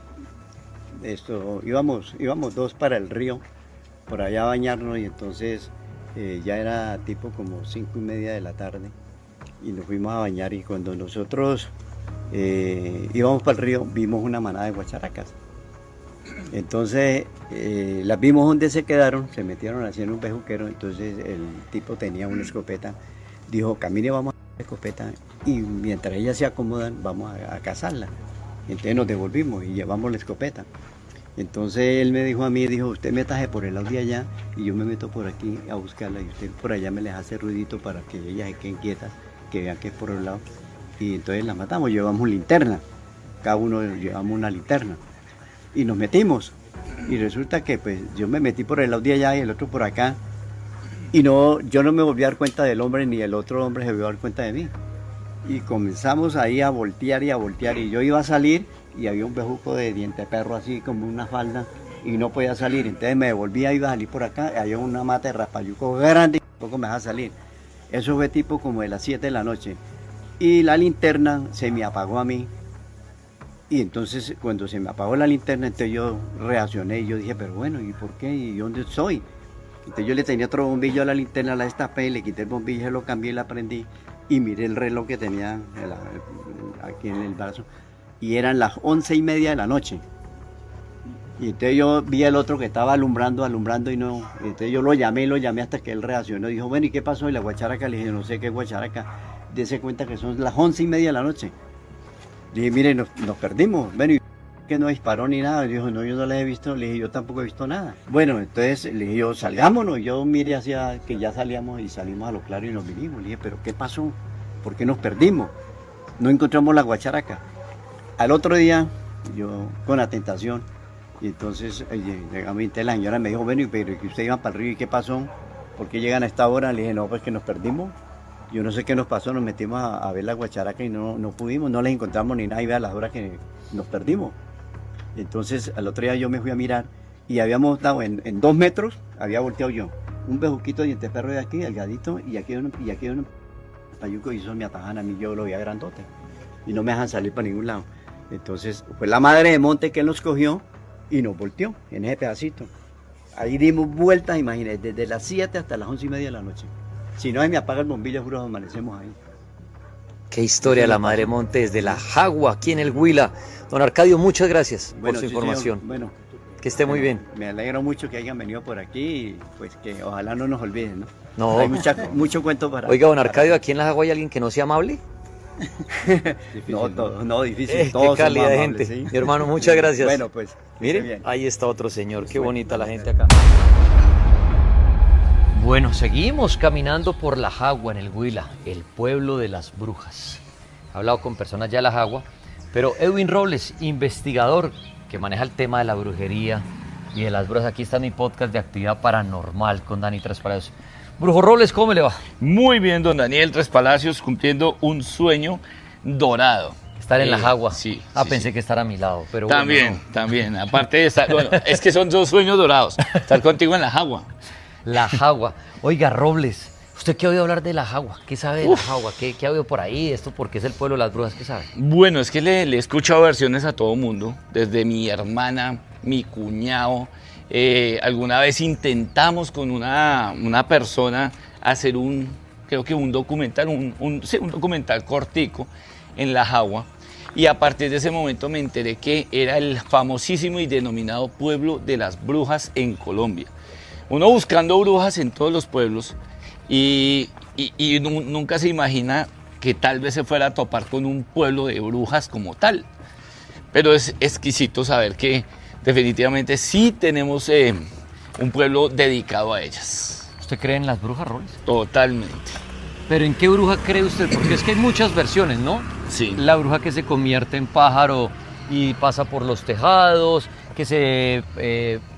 Speaker 5: íbamos dos para el río, por allá a bañarnos, y entonces ya era tipo como 5:30 de la tarde, y nos fuimos a bañar, y cuando nosotros íbamos para el río, vimos una manada de guacharacas. Entonces las vimos donde se quedaron, se metieron así en un bejuquero. Entonces el tipo tenía una escopeta, dijo, camine, vamos a la escopeta, y mientras ellas se acomodan vamos a cazarla. Entonces nos devolvimos y llevamos la escopeta. Entonces él me dijo a mí, dijo, usted métase por el lado de allá y yo me meto por aquí a buscarla, y usted por allá me les hace ruidito para que ellas se queden quietas, que vean que es por el lado. Y entonces la matamos, llevamos linterna, cada uno llevamos una linterna. Y nos metimos, y resulta que pues yo me metí por el lado de allá y el otro por acá, y yo no me volví a dar cuenta del hombre, ni el otro hombre se volvió a dar cuenta de mí. Y comenzamos ahí a voltear, y yo iba a salir, y había un bejuco de diente de perro así como una falda, y no podía salir. Entonces me devolvía, iba a salir por acá, y había una mata de raspayuco grande, y tampoco me dejaba salir. Eso fue tipo como de las 7 de la noche, y la linterna se me apagó a mí. Y entonces cuando se me apagó la linterna, entonces yo reaccioné y yo dije, pero bueno, ¿y por qué? ¿Y dónde estoy? Entonces yo le tenía otro bombillo a la linterna, la destapé, le quité el bombillo, lo cambié, la prendí, y miré el reloj que tenía aquí en el brazo, y eran las 11:30 de la noche. Y entonces yo vi al otro que estaba alumbrando y no. Entonces yo lo llamé hasta que él reaccionó. Dijo, bueno, ¿y qué pasó? Y la guacharaca, le dije, no sé qué guacharaca. Dese cuenta que son las 11:30 de la noche. Le dije, mire, nos perdimos. Bueno, ¿y que no disparó ni nada? Dijo, no, yo no les he visto. Le dije, yo tampoco he visto nada. Bueno, entonces le dije, yo, salgámonos. Yo miré hacia que ya salíamos, y salimos a lo claro y nos vinimos. Le dije, pero ¿qué pasó? ¿Por qué nos perdimos? No encontramos la guacharaca. Al otro día, yo con la tentación, y entonces la señora me dijo, bueno, pero que ustedes iban para el río, ¿y qué pasó? ¿Por qué llegan a esta hora? Le dije, no, pues que nos perdimos. Yo no sé qué nos pasó, nos metimos a ver la guacharaca y no pudimos, no les encontramos ni nada, y vea las horas que nos perdimos. Entonces al otro día yo me fui a mirar, y habíamos estado en 2 metros, había volteado yo, un bejuquito de diente perro de aquí, delgadito, y aquí un payuco, y eso me atajan a mí, yo lo veía grandote, y no me dejan salir para ningún lado. Entonces fue la madre de monte que nos cogió y nos volteó en ese pedacito. Ahí dimos vueltas, imagínense, desde las 7 hasta las 11:30 de la noche. Si no se me apaga el bombillo, juro, amanecemos ahí.
Speaker 6: Qué historia la Madre Monte desde la Jagua, aquí en el Huila. Don Arcadio, muchas gracias por su
Speaker 5: sí,
Speaker 6: información.
Speaker 5: Señor. Bueno,
Speaker 6: que esté muy bien.
Speaker 5: Me alegro mucho que hayan venido por aquí, y pues que ojalá no nos olviden, ¿no?
Speaker 6: No.
Speaker 5: Hay mucho cuento para...
Speaker 6: Oiga, don Arcadio, ¿aquí en la Jagua hay alguien que no sea amable?
Speaker 5: No, difícil.
Speaker 6: Qué calidad de gente.
Speaker 5: ¿Sí?
Speaker 6: Mi hermano, muchas gracias.
Speaker 5: Bueno, pues,
Speaker 6: mire, ahí está otro señor. Qué bonita la gente acá. Bueno, seguimos caminando por la Jagua en el Huila, el pueblo de las brujas. He hablado con personas ya de la Jagua, pero Edwin Robles, investigador que maneja el tema de la brujería y de las brujas. Aquí está mi podcast de actividad paranormal con Dani Tres Palacios. Brujo Robles, ¿cómo le va?
Speaker 1: Muy bien, don Daniel Tres Palacios, cumpliendo un sueño dorado.
Speaker 6: Estar en la Jagua.
Speaker 1: Sí.
Speaker 6: Pensé que estar a mi lado, pero
Speaker 1: también,
Speaker 6: bueno, no.
Speaker 1: También. Aparte de estar, bueno, es que son 2 sueños dorados. Estar contigo en la Jagua.
Speaker 6: La Jagua. Oiga, Robles, ¿usted qué ha oído hablar de la Jagua? ¿Qué sabe de la Jagua? ¿Qué ha oído por ahí? ¿Esto porque es el pueblo de las brujas? ¿Qué sabe?
Speaker 1: Bueno, es que le he escuchado versiones a todo mundo, desde mi hermana, mi cuñado. Alguna vez intentamos con una persona hacer creo que un documental, un documental cortico en la Jagua. Y a partir de ese momento me enteré que era el famosísimo y denominado pueblo de las brujas en Colombia. Uno buscando brujas en todos los pueblos y nunca se imagina que tal vez se fuera a topar con un pueblo de brujas como tal. pero es exquisito saber que definitivamente sí tenemos un pueblo dedicado a ellas.
Speaker 2: ¿Usted cree en las brujas, Robles?
Speaker 1: Totalmente.
Speaker 2: ¿Pero en qué bruja cree usted? Porque es que hay muchas versiones, ¿no?
Speaker 1: Sí.
Speaker 2: La bruja que se convierte en pájaro y pasa por los tejados, que se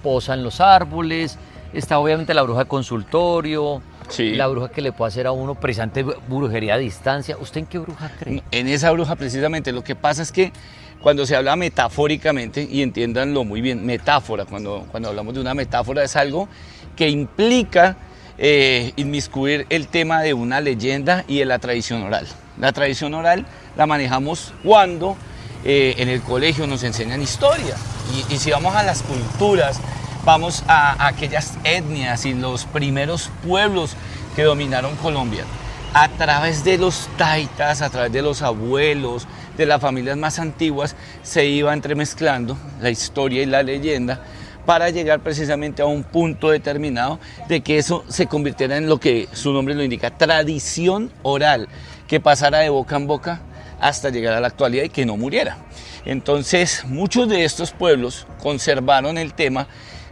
Speaker 2: posa en los árboles. Está obviamente la bruja de consultorio,
Speaker 1: Sí.
Speaker 2: la bruja que le puede hacer a uno precisamente brujería a distancia. ¿Usted en qué bruja cree?
Speaker 1: En esa bruja precisamente, lo que pasa es que cuando se habla metafóricamente, y entiéndanlo muy bien, metáfora, cuando hablamos de una metáfora es algo que implica inmiscuir el tema de una leyenda y de la tradición oral. La tradición oral la manejamos cuando en el colegio nos enseñan historia, y si vamos a las culturas, vamos a aquellas etnias y los primeros pueblos que dominaron Colombia. A través de los taitas, a través de los abuelos, de las familias más antiguas, se iba entremezclando la historia y la leyenda para llegar precisamente a un punto determinado de que eso se convirtiera en lo que su nombre lo indica, tradición oral, que pasara de boca en boca hasta llegar a la actualidad y que no muriera. Entonces, muchos de estos pueblos conservaron el tema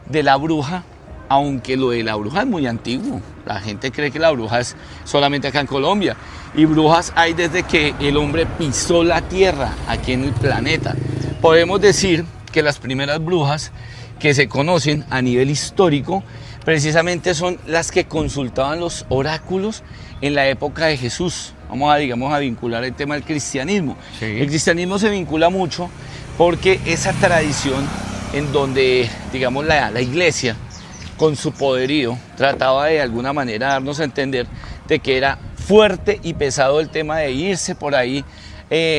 Speaker 1: de la bruja, aunque lo de la bruja es muy antiguo. La gente cree que la bruja es solamente acá en Colombia, y brujas hay desde que el hombre pisó la tierra aquí en el planeta. Podemos decir que las primeras brujas que se conocen a nivel histórico precisamente son las que consultaban los oráculos en la época de Jesús. Vamos a vincular el tema del cristianismo.
Speaker 2: Sí.
Speaker 1: El cristianismo se vincula mucho porque esa tradición en donde, digamos, la iglesia con su poderío trataba de alguna manera darnos a entender de que era fuerte y pesado el tema de irse por ahí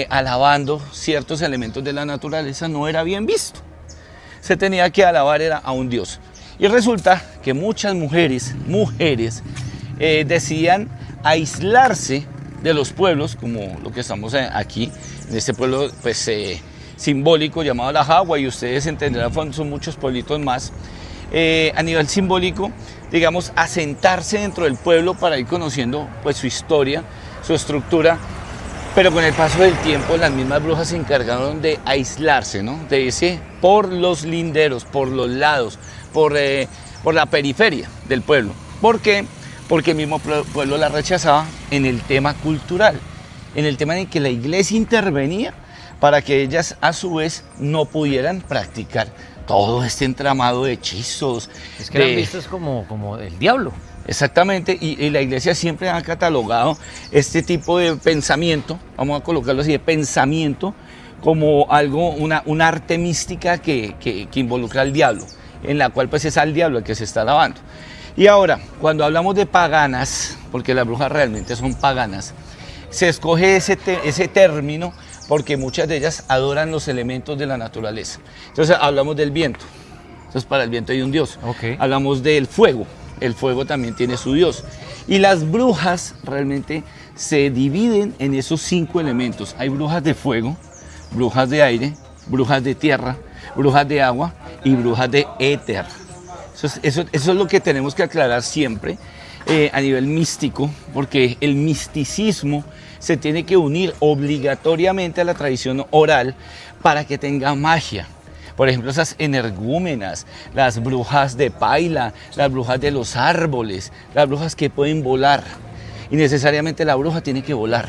Speaker 1: alabando ciertos elementos de la naturaleza, no era bien visto. Se tenía que alabar era a un dios. Y resulta que muchas mujeres decían aislarse de los pueblos, como lo que estamos aquí, en este pueblo pues simbólico llamado La Jagua, y ustedes entenderán, son muchos pueblitos más, a nivel simbólico, digamos, asentarse dentro del pueblo para ir conociendo pues su historia, su estructura. Pero con el paso del tiempo las mismas brujas se encargaron de aislarse, ¿no? De irse por los linderos, por los lados, por la periferia del pueblo. ¿Por qué? Porque el mismo pueblo la rechazaba en el tema cultural, en el tema en que la iglesia intervenía para que ellas a su vez no pudieran practicar todo este entramado de hechizos.
Speaker 2: Es que eran vistos como el diablo.
Speaker 1: Exactamente, y la iglesia siempre ha catalogado este tipo de pensamiento, vamos a colocarlo así, de pensamiento, como algo, una arte mística que involucra al diablo, en la cual pues es al diablo el que se está alabando. Y ahora, cuando hablamos de paganas, porque las brujas realmente son paganas, se escoge ese término porque muchas de ellas adoran los elementos de la naturaleza. Entonces hablamos del viento, entonces para el viento hay un dios.
Speaker 2: Okay.
Speaker 1: Hablamos del fuego. El fuego también tiene su dios. Y las brujas realmente se dividen en esos 5 elementos. Hay brujas de fuego, brujas de aire, brujas de tierra, brujas de agua y brujas de éter. Eso es lo que tenemos que aclarar siempre a nivel místico, porque el misticismo se tiene que unir obligatoriamente a la tradición oral para que tenga magia. Por ejemplo, esas energúmenas, las brujas de paila, las brujas de los árboles, las brujas que pueden volar. Y necesariamente la bruja tiene que volar.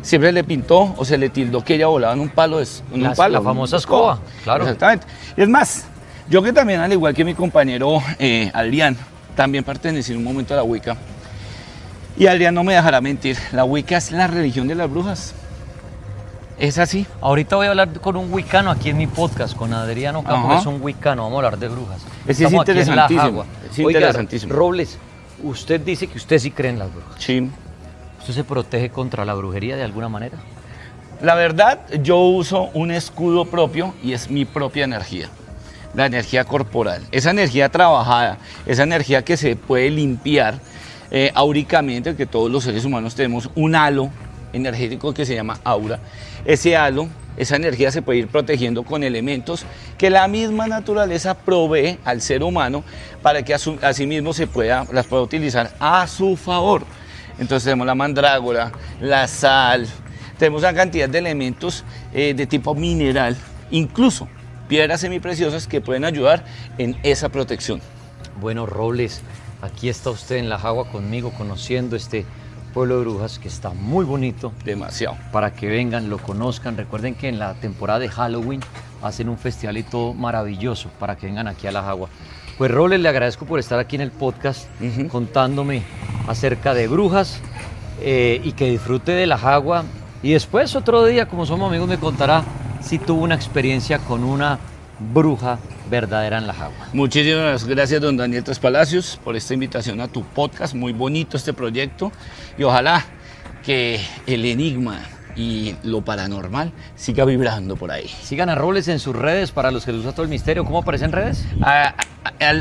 Speaker 1: Siempre le pintó o se le tildó que ella volaba en un palo.
Speaker 2: La famosa escoba, claro.
Speaker 1: Exactamente. Es más, yo que también, al igual que mi compañero Adrián, también pertenecí en un momento a la Wicca. Y Adrián no me dejará mentir, la Wicca es la religión de las brujas. Es así.
Speaker 2: Ahorita voy a hablar con un wicano aquí en mi podcast, con Adriano Campos,
Speaker 1: Ajá.
Speaker 2: es un wicano, vamos a hablar de brujas.
Speaker 1: Es
Speaker 2: Estamos aquí en La
Speaker 1: interesantísimo,
Speaker 2: Jagua.
Speaker 1: es
Speaker 2: Oiga,
Speaker 1: interesantísimo.
Speaker 2: Robles, usted dice que usted sí cree en las brujas.
Speaker 1: Sí.
Speaker 2: ¿Usted se protege contra la brujería de alguna manera?
Speaker 1: La verdad, yo uso un escudo propio y es mi propia energía. La energía corporal. Esa energía trabajada, esa energía que se puede limpiar áuricamente, que todos los seres humanos tenemos un halo energético que se llama aura. Ese halo, esa energía se puede ir protegiendo con elementos que la misma naturaleza provee al ser humano para que asimismo las pueda utilizar a su favor. Entonces tenemos la mandrágora, la sal, tenemos una cantidad de elementos de tipo mineral incluso piedras semipreciosas que pueden ayudar en esa protección.
Speaker 2: Bueno, Robles, aquí está usted en La Jagua conmigo, conociendo este pueblo de brujas que está muy bonito.
Speaker 1: Demasiado.
Speaker 2: Para que vengan, lo conozcan. Recuerden que en la temporada de Halloween hacen un festival y todo maravilloso para que vengan aquí a La Jagua. Pues Robles, le agradezco por estar aquí en el podcast contándome acerca de brujas y que disfrute de La Jagua. Y después otro día, como somos amigos, me contará si tuvo una experiencia con una bruja verdadera en La Jagua.
Speaker 1: Muchísimas gracias, don Daniel Tres Palacios, por esta invitación a tu podcast. Muy bonito este proyecto y ojalá que el enigma y lo paranormal siga vibrando por ahí.
Speaker 2: Sigan a Robles en sus redes para los que les gusta todo el misterio. ¿Cómo aparece en redes?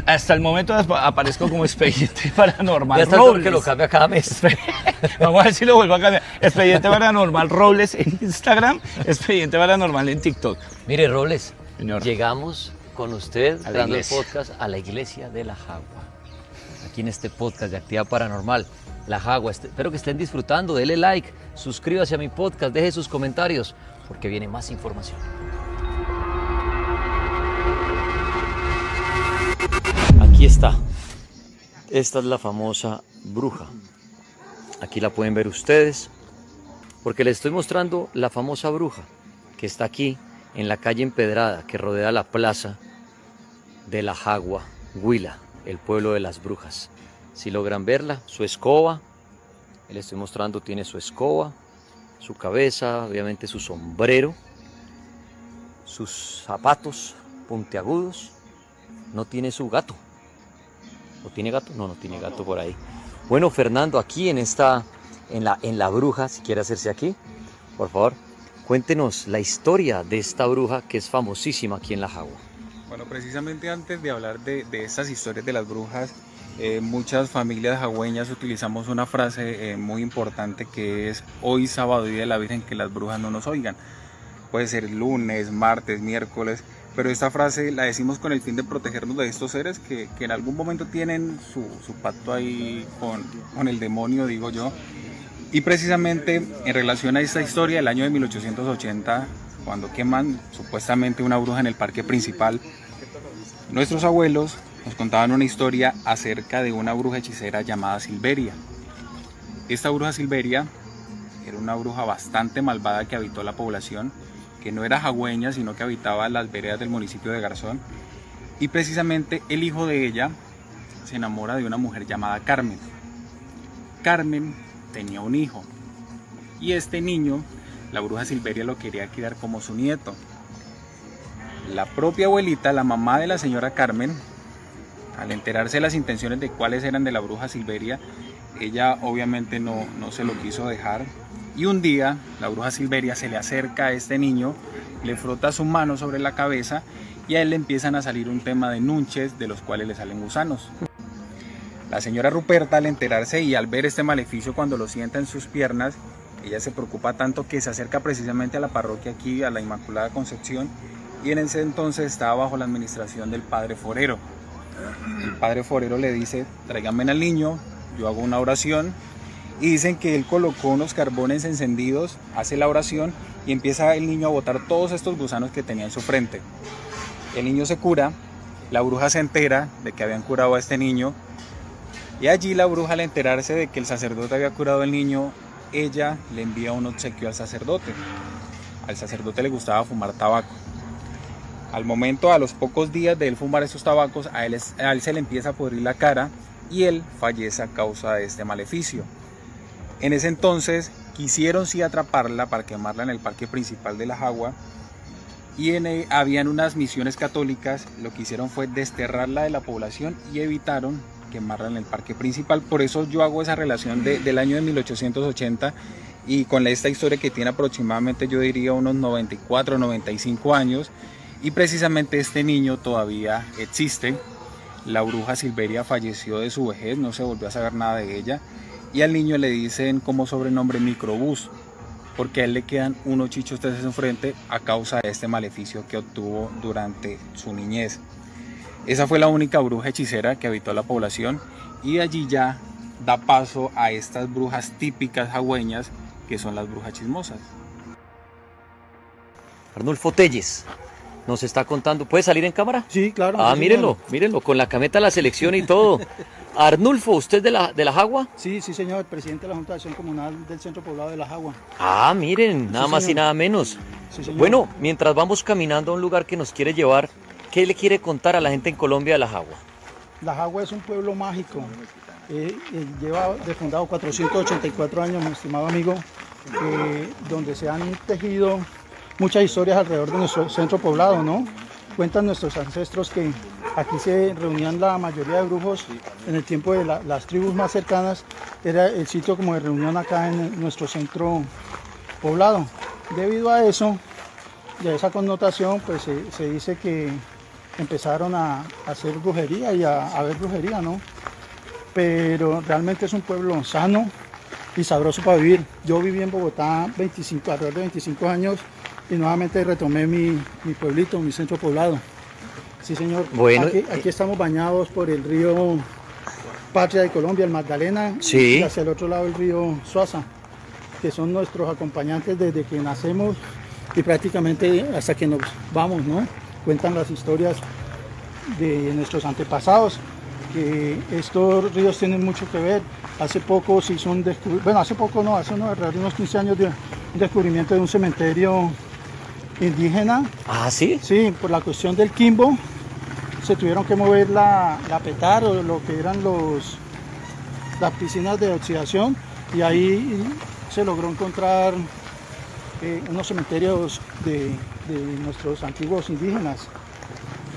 Speaker 1: Hasta el momento aparezco como Expediente Paranormal
Speaker 2: Ya está
Speaker 1: Robles.
Speaker 2: que lo cambia cada mes.
Speaker 1: Vamos a ver si lo vuelvo a cambiar. Expediente Paranormal Robles en Instagram, Expediente Paranormal en TikTok.
Speaker 2: Mire, Robles,
Speaker 1: Señor.
Speaker 2: llegamos con usted
Speaker 1: A la
Speaker 2: dando el
Speaker 1: iglesia.
Speaker 2: podcast a la iglesia de La Jagua. Aquí en este podcast de Actividad Paranormal, La Jagua. Espero que estén disfrutando. Dele like, suscríbase a mi podcast, deje sus comentarios, porque viene más información. Aquí está. Esta es la famosa bruja. Aquí la pueden ver ustedes, porque les estoy mostrando la famosa bruja que está aquí en la calle empedrada que rodea la plaza de La Jagua, Huila, el pueblo de las brujas. Si logran verla, su escoba, les estoy mostrando, tiene su escoba, su cabeza, obviamente su sombrero, sus zapatos puntiagudos. No tiene su gato. ¿O tiene gato? No, no tiene gato por ahí. Bueno, Fernando, aquí en la bruja, si quiere hacerse aquí, por favor, cuéntenos la historia de esta bruja que es famosísima aquí en La Jagua.
Speaker 7: Bueno, precisamente antes de hablar de estas historias de las brujas, muchas familias jagüeñas utilizamos una frase muy importante que es: hoy sábado, día de la Virgen, que las brujas no nos oigan. Puede ser lunes, martes, miércoles, pero esta frase la decimos con el fin de protegernos de estos seres que en algún momento tienen su pacto ahí con el demonio, digo yo. Y precisamente en relación a esta historia, el año de 1880, cuando queman supuestamente una bruja en el parque principal, nuestros abuelos nos contaban una historia acerca de una bruja hechicera llamada Silveria. Esta bruja Silveria era una bruja bastante malvada que habitó la población, que no era jagüeña, sino que habitaba las veredas del municipio de Garzón. Y precisamente el hijo de ella se enamora de una mujer llamada Carmen. Carmen tenía un hijo, y este niño, la bruja Silveria lo quería criar como su nieto. La propia abuelita, la mamá de la señora Carmen, al enterarse de las intenciones de cuáles eran de la bruja Silveria, ella obviamente no se lo quiso dejar. Y un día la bruja Silveria se le acerca a este niño, le frota su mano sobre la cabeza y a él le empiezan a salir un tema de nunches de los cuales le salen gusanos. La señora Ruperta, al enterarse y al ver este maleficio cuando lo sienta en sus piernas, ella se preocupa tanto que se acerca precisamente a la parroquia aquí, a la Inmaculada Concepción, y en ese entonces estaba bajo la administración del padre forero. El padre forero le dice: tráiganme al niño, yo hago una oración. Y dicen que él colocó unos carbones encendidos, hace la oración y empieza el niño a botar todos estos gusanos que tenía en su frente. El niño se cura, la bruja se entera de que habían curado a este niño, y allí la bruja, al enterarse de que el sacerdote había curado al niño, ella le envía un obsequio al sacerdote. Al sacerdote le gustaba fumar tabaco. Al momento, a los pocos días de él fumar esos tabacos, a él se le empieza a pudrir la cara y él fallece a causa de este maleficio. En ese entonces quisieron sí atraparla para quemarla en el parque principal de La Jagua, y habían unas misiones católicas, lo que hicieron fue desterrarla de la población y evitaron quemarla en el parque principal. Por eso yo hago esa relación del año de 1880 y con esta historia que tiene aproximadamente, yo diría, unos 94, 95 años, y precisamente este niño todavía existe. La bruja Silveria falleció de su vejez, no se volvió a saber nada de ella. Y al niño le dicen como sobrenombre Microbús, porque a él le quedan unos chichos de su frente a causa de este maleficio que obtuvo durante su niñez. Esa fue la única bruja hechicera que habitó la población, y allí ya da paso a estas brujas típicas jagüeñas que son las brujas chismosas.
Speaker 2: Arnulfo Telles,
Speaker 6: nos está contando. ¿Puede salir en cámara?
Speaker 8: Sí, claro.
Speaker 6: Ah,
Speaker 8: sí,
Speaker 6: mírenlo, mírenlo, con la cameta de la selección y todo. Arnulfo, ¿usted de la Jagua?
Speaker 8: Sí, sí, señor, presidente de la Junta de Acción Comunal del Centro Poblado de La Jagua.
Speaker 6: Ah, miren, nada más y
Speaker 8: señor.
Speaker 6: nada menos.
Speaker 8: Sí, señor.
Speaker 6: Bueno, mientras vamos caminando a un lugar que nos quiere llevar, ¿qué le quiere contar a la gente en Colombia de La Jagua?
Speaker 8: La Jagua es un pueblo mágico. Lleva de fundado 484 años, mi estimado amigo, donde se han tejido muchas historias alrededor de nuestro centro poblado, ¿no? Cuentan nuestros ancestros que aquí se reunían la mayoría de brujos en el tiempo de las tribus más cercanas. Era el sitio como de reunión acá en nuestro centro poblado. Debido a eso y a esa connotación, pues se dice que empezaron a hacer brujería y a ver brujería, ¿no? Pero realmente es un pueblo sano y sabroso para vivir. Yo viví en Bogotá alrededor de 25 años y nuevamente retomé mi pueblito, mi centro poblado. Sí, señor.
Speaker 6: Bueno,
Speaker 8: aquí estamos bañados por el río Patria de Colombia, el Magdalena,
Speaker 6: sí.
Speaker 8: y hacia el otro lado el río Suaza, que son nuestros acompañantes desde que nacemos y prácticamente hasta que nos vamos, ¿no? Cuentan las historias de nuestros antepasados, que estos ríos tienen mucho que ver. Hace poco se hizo un descubrimiento, bueno, hace poco no, hace alrededor de unos 15 años de un descubrimiento de un cementerio indígena.
Speaker 6: Ah, ¿sí?
Speaker 8: Sí, por la cuestión del Quimbo, se tuvieron que mover la petar o lo que eran las piscinas de oxidación, y ahí se logró encontrar unos cementerios de nuestros antiguos indígenas.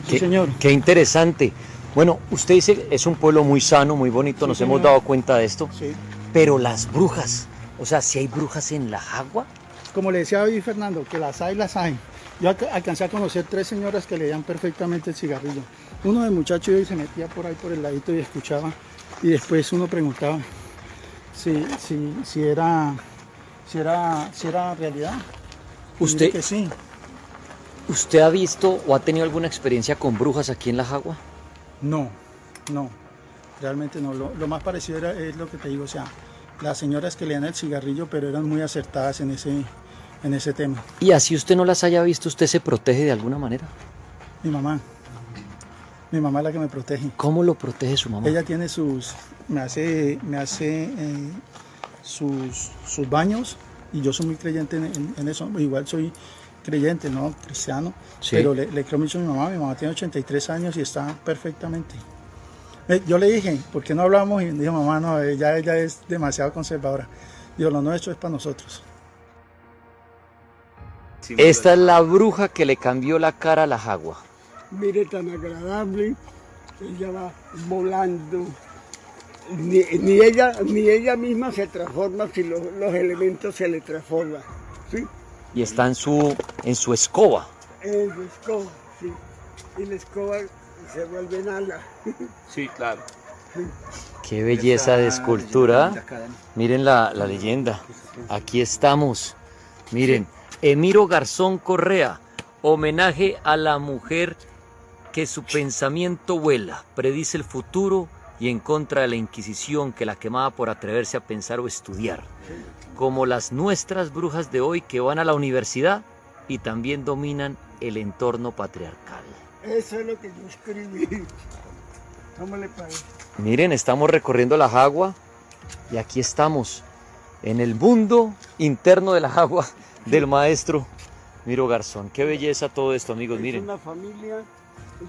Speaker 8: Sí, señor.
Speaker 6: Qué interesante. Bueno, usted dice es un pueblo muy sano, muy bonito,
Speaker 8: Sí,
Speaker 6: nos
Speaker 8: señor.
Speaker 6: hemos dado cuenta de esto.
Speaker 8: Sí.
Speaker 6: Pero las brujas, o sea, si hay brujas en La Jagua.
Speaker 8: Como le decía hoy Fernando, que las hay, las hay. Yo alcancé a conocer 3 señoras que leían perfectamente el cigarrillo. Uno de muchacho y se metía por ahí por el ladito y escuchaba. Y después uno preguntaba si era realidad. Y
Speaker 6: ¿Usted,
Speaker 8: dice que sí.
Speaker 6: ¿Usted ha visto o ha tenido alguna experiencia con brujas aquí en La Jagua?
Speaker 8: No, realmente no. Lo más parecido es lo que te digo, o sea, las señoras que leían el cigarrillo, pero eran muy acertadas en ese tema.
Speaker 6: Y así usted no las haya visto, ¿usted se protege de alguna manera?
Speaker 8: Mi mamá es la que me protege.
Speaker 6: ¿Cómo lo protege su mamá?
Speaker 8: Ella tiene me hace sus baños, y yo soy muy creyente en eso. Igual soy creyente, ¿no? Cristiano,
Speaker 6: Sí.
Speaker 8: pero le creo mucho a mi mamá. Mi mamá tiene 83 años y está perfectamente. Yo le dije, ¿por qué no hablamos? Y me dijo, mamá, no, ella es demasiado conservadora. Digo, lo nuestro es para nosotros.
Speaker 6: Esta es la bruja que le cambió la cara a La Jagua.
Speaker 9: Mire, tan agradable, ella va volando. Ni ella misma se transforma si los elementos se le transforman. ¿Sí?
Speaker 6: Y está en su escoba.
Speaker 9: En la escoba, sí. Y la escoba se vuelve en ala.
Speaker 1: Sí, claro.
Speaker 6: Qué belleza de escultura. Miren la leyenda. Aquí estamos. Miren, Emiro Garzón Correa, homenaje a la mujer que su pensamiento vuela, predice el futuro y en contra de la Inquisición que la quemaba por atreverse a pensar o estudiar. Como las nuestras brujas de hoy que van a la universidad y también dominan el entorno patriarcal.
Speaker 9: Eso es lo que yo escribí. ¿Cómo le parece?
Speaker 6: Miren, estamos recorriendo La Jagua y aquí estamos en el mundo interno de La Jagua del maestro Emiro Garzón. Qué belleza todo esto, amigos,
Speaker 9: Es
Speaker 6: miren.
Speaker 9: una familia.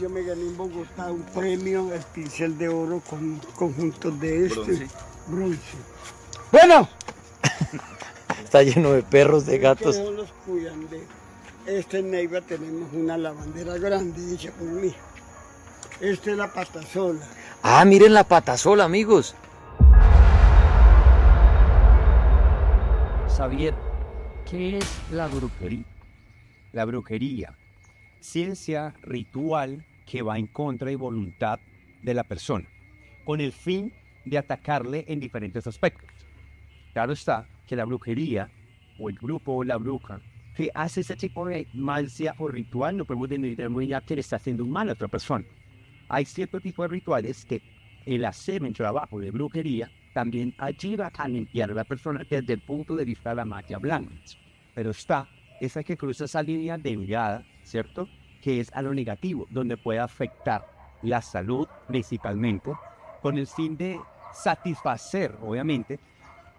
Speaker 9: Yo me gané en Bogotá un premio, el pincel de oro con conjuntos de bronce. Bueno,
Speaker 6: Está lleno de perros, de gatos.
Speaker 9: que no los cuidan en Neiva tenemos una lavandera grande hecha por mí. Esta es la patasola.
Speaker 6: Ah, miren la patasola, amigos.
Speaker 10: Xavier, ¿qué es la brujería? La brujería, ciencia ritual que va en contra y voluntad de la persona, con el fin de atacarle en diferentes aspectos. Claro está que la brujería, o el grupo o la bruja, que hace ese tipo de magia o ritual, no podemos determinar que le está haciendo un mal a otra persona. Hay cierto tipo de rituales que el hacer un trabajo de brujería también ayuda a limpiar a la persona desde el punto de vista de la magia blanca. Pero está esa que cruza esa línea delgada, ¿cierto? que es a lo negativo, donde puede afectar la salud principalmente, con el fin de satisfacer, obviamente,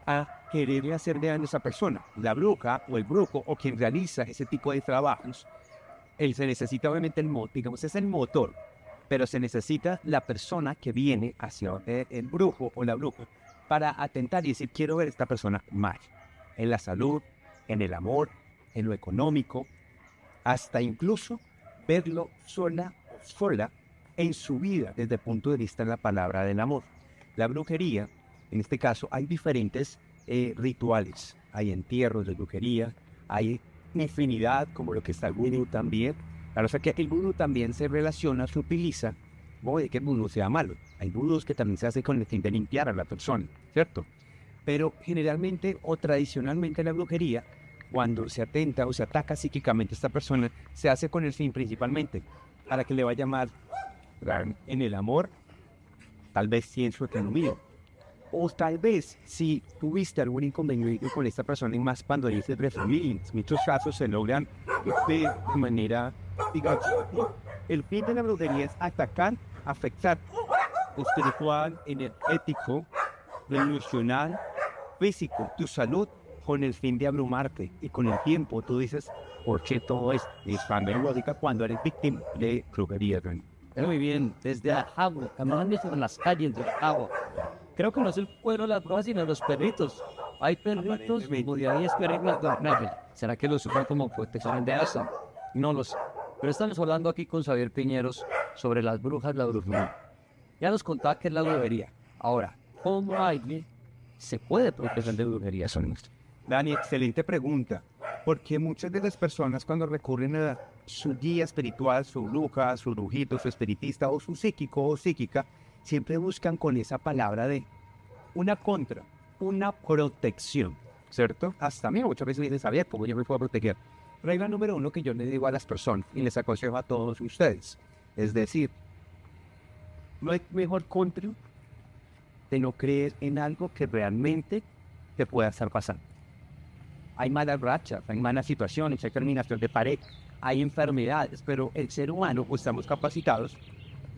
Speaker 10: a quererle hacer daño a esa persona. La bruja o el brujo o quien realiza ese tipo de trabajos, él se necesita obviamente el motor, digamos, es el motor, pero se necesita la persona que viene hacia el brujo o la bruja para atentar y decir, quiero ver a esta persona mal, en la salud, en el amor, en lo económico, hasta incluso verlo sola en su vida desde el punto de vista de la palabra del amor. La brujería, en este caso, hay diferentes rituales. Hay entierros de brujería, hay infinidad, como lo que está el vudú también. Claro, o sea que el vudú también se relaciona, se utiliza, no de que el vudú sea malo. Hay vudús que también se hace con el fin de limpiar a la persona, ¿cierto? Pero generalmente o tradicionalmente la brujería, cuando se atenta o se ataca psíquicamente a esta persona, se hace con el fin principalmente para que le vaya mal en el amor, tal vez sí en su economía, o tal vez si tuviste algún inconveniente con esta persona, y más cuando dice de familias, muchos casos se logran de manera, digamos, el fin de la brujería es atacar, afectar espiritual, energético, emocional, físico, tu salud, con el fin de abrumarte, y con el tiempo tú dices, ¿por qué todo esto? Es lógica cuando eres víctima de brujería.
Speaker 6: Muy bien, desde Ajagua, caminando por las calles de Ajagua. Creo que no es el pueblo de las brujas, sino los perritos. Hay perritos, como de ahí esperan las dornables. ¿Será que los usan como protección de asa? No lo sé. Pero estamos hablando aquí con Xavier Piñeros sobre las brujas, la brujería. Ya nos contaba que es la brujería. Ahora, ¿cómo alguien se puede proteger de brujería?
Speaker 10: Dani, excelente pregunta. Porque muchas de las personas cuando recurren a su guía espiritual, su bruja, su brujito, su espiritista o su psíquico o psíquica, siempre buscan con esa palabra de una contra, una protección, ¿cierto? Hasta a mí muchas veces me dicen, Xavier, ¿cómo yo me puedo proteger? Regla número 1 que yo le digo a las personas y les aconsejo a todos ustedes, es decir, no hay mejor contra de no creer en algo que realmente te pueda estar pasando. Hay malas rachas, hay malas situaciones, hay terminación de pareja, hay enfermedades, pero el ser humano pues, estamos capacitados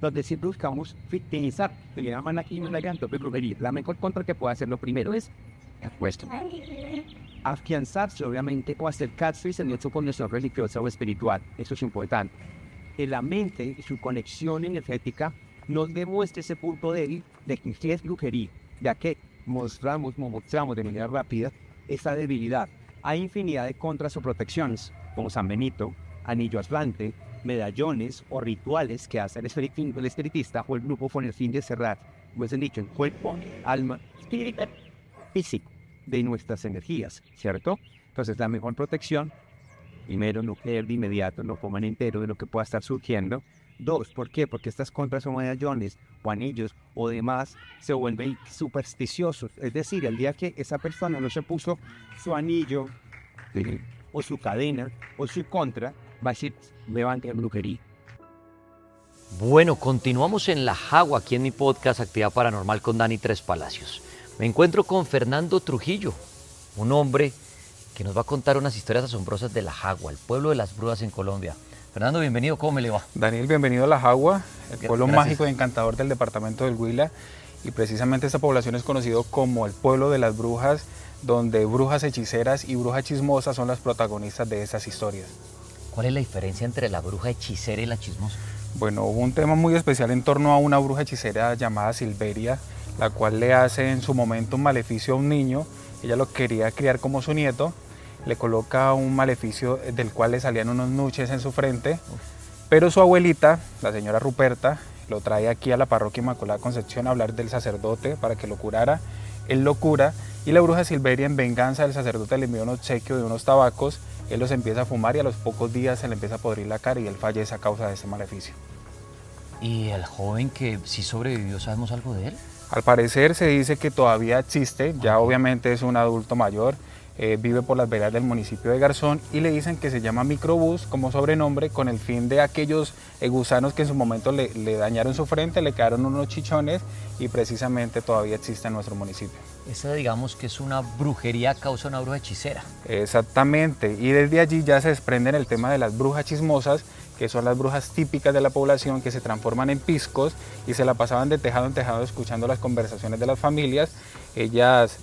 Speaker 10: donde siempre buscamos victimizar, se le llaman aquí en la brujería. La mejor contra que puede hacer lo primero es afianzarse obviamente o acercarse y sentirse con nuestra religiosa o espiritual. Eso es importante. Que la mente y su conexión energética nos demuestre ese punto débil de que es brujería, ya que mostramos de manera rápida esa debilidad. Hay infinidad de contras o protecciones, como San Benito, anillo atlante, medallones o rituales que hace el espiritista o el grupo con el fin de cerrar, pues el dicho, en cuerpo, alma, espíritu, físico de nuestras energías, ¿cierto? Entonces la mejor protección, primero, no creer de inmediato, no coman entero de lo que pueda estar surgiendo. 2, ¿por qué? Porque estas contras o medallones o anillos o demás se vuelven supersticiosos. Es decir, el día que esa persona no se puso su anillo o su cadena o su contra, va a decir, levante brujería.
Speaker 2: Bueno, continuamos en La Jagua, aquí en mi podcast Actividad Paranormal con Dani Tres Palacios. Me encuentro con Fernando Trujillo, un hombre que nos va a contar unas historias asombrosas de La Jagua, el pueblo de las brujas en Colombia. Fernando, bienvenido, ¿cómo me le va?
Speaker 7: Daniel, bienvenido a La Jagua, el pueblo
Speaker 2: Gracias.
Speaker 7: mágico y encantador del departamento del Huila. Y precisamente esta población es conocido como el pueblo de las brujas, donde brujas hechiceras y brujas chismosas son las protagonistas de esas historias.
Speaker 2: ¿Cuál es la diferencia entre la bruja hechicera y la chismosa?
Speaker 7: Bueno, hubo un tema muy especial en torno a una bruja hechicera llamada Silveria, la cual le hace en su momento un maleficio a un niño. Ella lo quería criar como su nieto, le coloca un maleficio del cual le salían unos nuches en su frente, pero su abuelita, la señora Ruperta, lo trae aquí a la parroquia Inmaculada Concepción a hablar del sacerdote para que lo curara. Él lo cura y la bruja Silveria, en venganza del sacerdote, le envía un obsequio de unos tabacos. Él los empieza a fumar y a los pocos días se le empieza a podrir la cara y él fallece a causa de ese maleficio.
Speaker 2: ¿Y el joven que sí sobrevivió, sabemos algo de él?
Speaker 7: Al parecer se dice que todavía existe, ya obviamente es un adulto mayor. vive por las veredas del municipio de Garzón y le dicen que se llama microbús como sobrenombre con el fin de aquellos gusanos que en su momento le dañaron su frente, le quedaron unos chichones y precisamente todavía existe en nuestro municipio.
Speaker 6: Esa digamos que es una brujería a causa de una bruja hechicera.
Speaker 7: Exactamente, y desde allí ya se desprende el tema de las brujas chismosas, que son las brujas típicas de la población que se transforman en piscos y se la pasaban de tejado en tejado escuchando las conversaciones de las familias. Ellas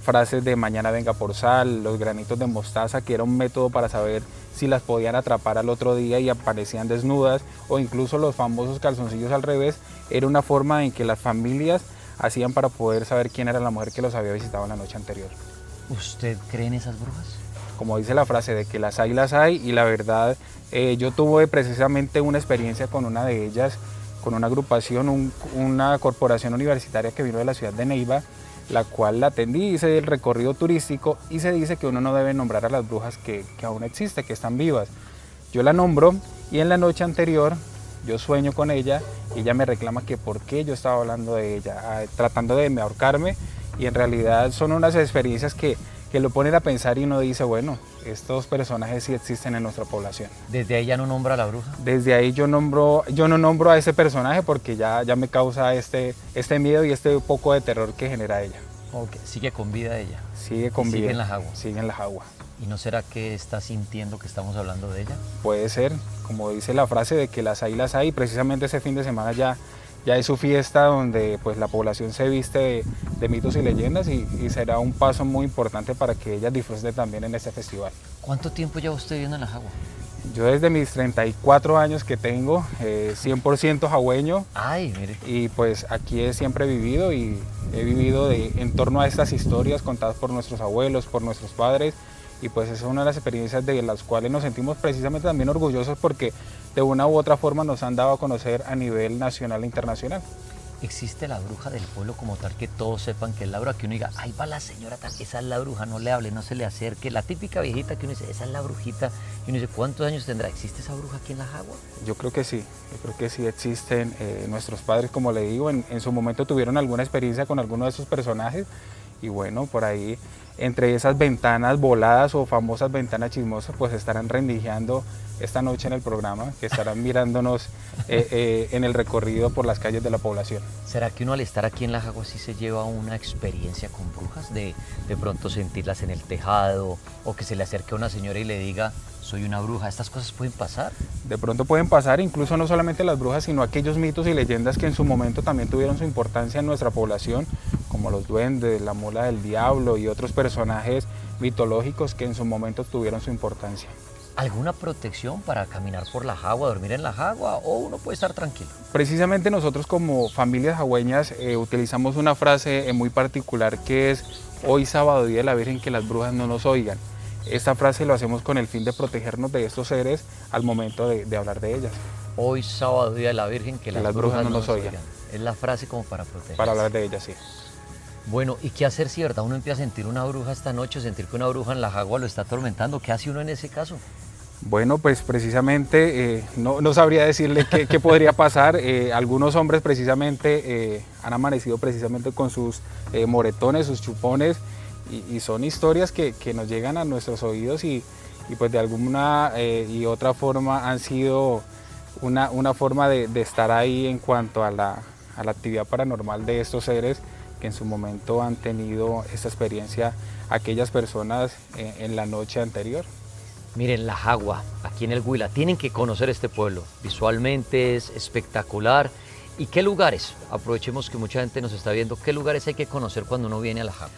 Speaker 7: frases de mañana venga por sal, los granitos de mostaza, que era un método para saber si las podían atrapar al otro día y aparecían desnudas, o incluso los famosos calzoncillos al revés, era una forma en que las familias hacían para poder saber quién era la mujer que los había visitado la noche anterior.
Speaker 6: ¿Usted cree en esas brujas?
Speaker 7: Como dice la frase de que las hay, y la verdad yo tuve precisamente una experiencia con una de ellas, con una agrupación, una corporación universitaria que vino de la ciudad de Neiva, la cual la atendí, hice el recorrido turístico y se dice que uno no debe nombrar a las brujas que aún existen, que están vivas. Yo la nombro y en la noche anterior yo sueño con ella y ella me reclama que por qué yo estaba hablando de ella, tratando de ahorcarme, y en realidad son unas experiencias que lo ponen a pensar y uno dice, bueno, estos personajes sí existen en nuestra población.
Speaker 6: ¿Desde ahí ya no nombra a la bruja?
Speaker 7: Desde ahí yo no nombro a ese personaje porque ya me causa este miedo y este poco de terror que genera ella.
Speaker 6: Okay. ¿Sigue con vida ella?
Speaker 7: Sigue con vida.
Speaker 6: ¿Sigue en la Jagua?
Speaker 7: Sigue en la Jagua.
Speaker 6: ¿Y no será que está sintiendo que estamos hablando de ella?
Speaker 7: Puede ser, como dice la frase de que las hay, precisamente ese fin de semana ya es su fiesta donde pues la población se viste de mitos y leyendas y será un paso muy importante para que ellas disfruten también en este festival.
Speaker 6: ¿Cuánto tiempo lleva usted viviendo en la Jagua?
Speaker 7: Yo desde mis 34 años que tengo, 100% jagüeño.
Speaker 6: Ay, mire.
Speaker 7: Y pues aquí siempre he vivido y he vivido en torno a estas historias contadas por nuestros abuelos, por nuestros padres. Y pues esa es una de las experiencias de las cuales nos sentimos precisamente también orgullosos porque de una u otra forma nos han dado a conocer a nivel nacional e internacional.
Speaker 6: ¿Existe la bruja del pueblo como tal, que todos sepan que es la bruja? Que uno diga, ahí va la señora tal, esa es la bruja, no le hable, no se le acerque. La típica viejita que uno dice, esa es la brujita. Y uno dice, ¿cuántos años tendrá? ¿Existe esa bruja aquí en la Jagua?
Speaker 7: Yo creo que sí existen. Nuestros padres, como le digo, en su momento tuvieron alguna experiencia con alguno de esos personajes. Y bueno, por ahí, entre esas ventanas voladas o famosas ventanas chismosas, pues estarán rendijeando esta noche en el programa, que estarán mirándonos en el recorrido por las calles de la población.
Speaker 6: ¿Será que uno al estar aquí en la Jagua sí se lleva una experiencia con brujas? De pronto sentirlas en el tejado, o que se le acerque a una señora y le diga, soy una bruja. ¿Estas cosas pueden pasar?
Speaker 7: De pronto pueden pasar, incluso no solamente las brujas, sino aquellos mitos y leyendas que en su momento también tuvieron su importancia en nuestra población, como los duendes, la mula del diablo y otros personajes mitológicos que en su momento tuvieron su importancia.
Speaker 6: ¿Alguna protección para caminar por la Jagua, dormir en la Jagua, o uno puede estar tranquilo?
Speaker 7: Precisamente nosotros como familias jagüeñas utilizamos una frase muy particular que es: hoy sábado día de la Virgen, que las brujas no nos oigan. Esta frase lo hacemos con el fin de protegernos de estos seres al momento de hablar de ellas.
Speaker 6: Hoy sábado día de la Virgen, que las brujas no nos oigan. Es la frase como para proteger.
Speaker 7: Para hablar de ellas, sí.
Speaker 6: Bueno, ¿y qué hacer si de verdad uno empieza a sentir una bruja esta noche, sentir que una bruja en la Jagua lo está atormentando? ¿Qué hace uno en ese caso?
Speaker 7: Bueno, pues precisamente no sabría decirle qué podría pasar. Algunos hombres precisamente han amanecido precisamente con sus moretones, sus chupones, y son historias que nos llegan a nuestros oídos y pues de alguna y otra forma han sido una forma de estar ahí en cuanto a la actividad paranormal de estos seres que en su momento han tenido esta experiencia aquellas personas en la noche anterior.
Speaker 6: Miren, la Jagua, aquí en el Huila, tienen que conocer este pueblo. Visualmente es espectacular. ¿Y qué lugares? Aprovechemos que mucha gente nos está viendo. ¿Qué lugares hay que conocer cuando uno viene a la Jagua?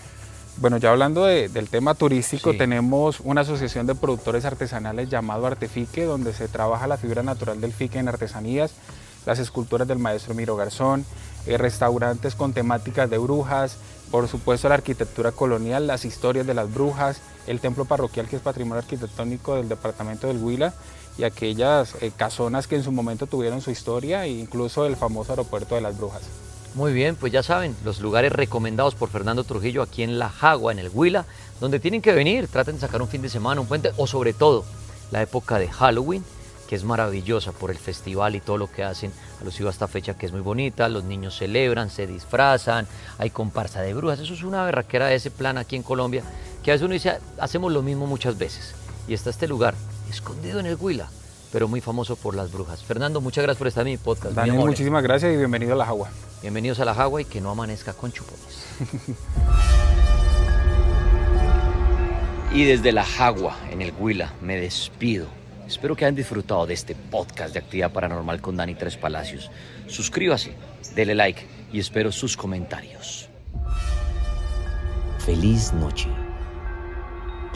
Speaker 7: Bueno, ya hablando del tema turístico,
Speaker 6: Sí.
Speaker 7: tenemos una asociación de productores artesanales llamado Artefique, donde se trabaja la fibra natural del fique en artesanías, las esculturas del maestro Miro Garzón, restaurantes con temáticas de brujas, por supuesto la arquitectura colonial, las historias de las brujas, el templo parroquial que es patrimonio arquitectónico del departamento del Huila y aquellas casonas que en su momento tuvieron su historia e incluso el famoso aeropuerto de las brujas.
Speaker 6: Muy bien, pues ya saben, los lugares recomendados por Fernando Trujillo aquí en La Jagua, en el Huila, donde tienen que venir, traten de sacar un fin de semana, un puente, o sobre todo la época de Halloween, que es maravillosa por el festival y todo lo que hacen alusivo a esta fecha que es muy bonita. Los niños celebran, se disfrazan, hay comparsa de brujas. Eso es una berraquera de ese plan aquí en Colombia
Speaker 2: que a veces uno dice, hacemos lo mismo muchas veces. Y está este lugar, escondido en el Huila, pero muy famoso por las brujas. Fernando, muchas gracias por estar en mi podcast.
Speaker 7: Daniel, muchísimas gracias y bienvenido a La Jagua.
Speaker 2: Bienvenidos a La Jagua y que no amanezca con chupones. Y desde La Jagua, en el Huila, me despido. Espero que hayan disfrutado de este podcast de Actividad Paranormal con Dani Tres Palacios. Suscríbase, dele like y espero sus comentarios. Feliz noche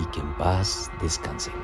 Speaker 2: y que en paz descansen.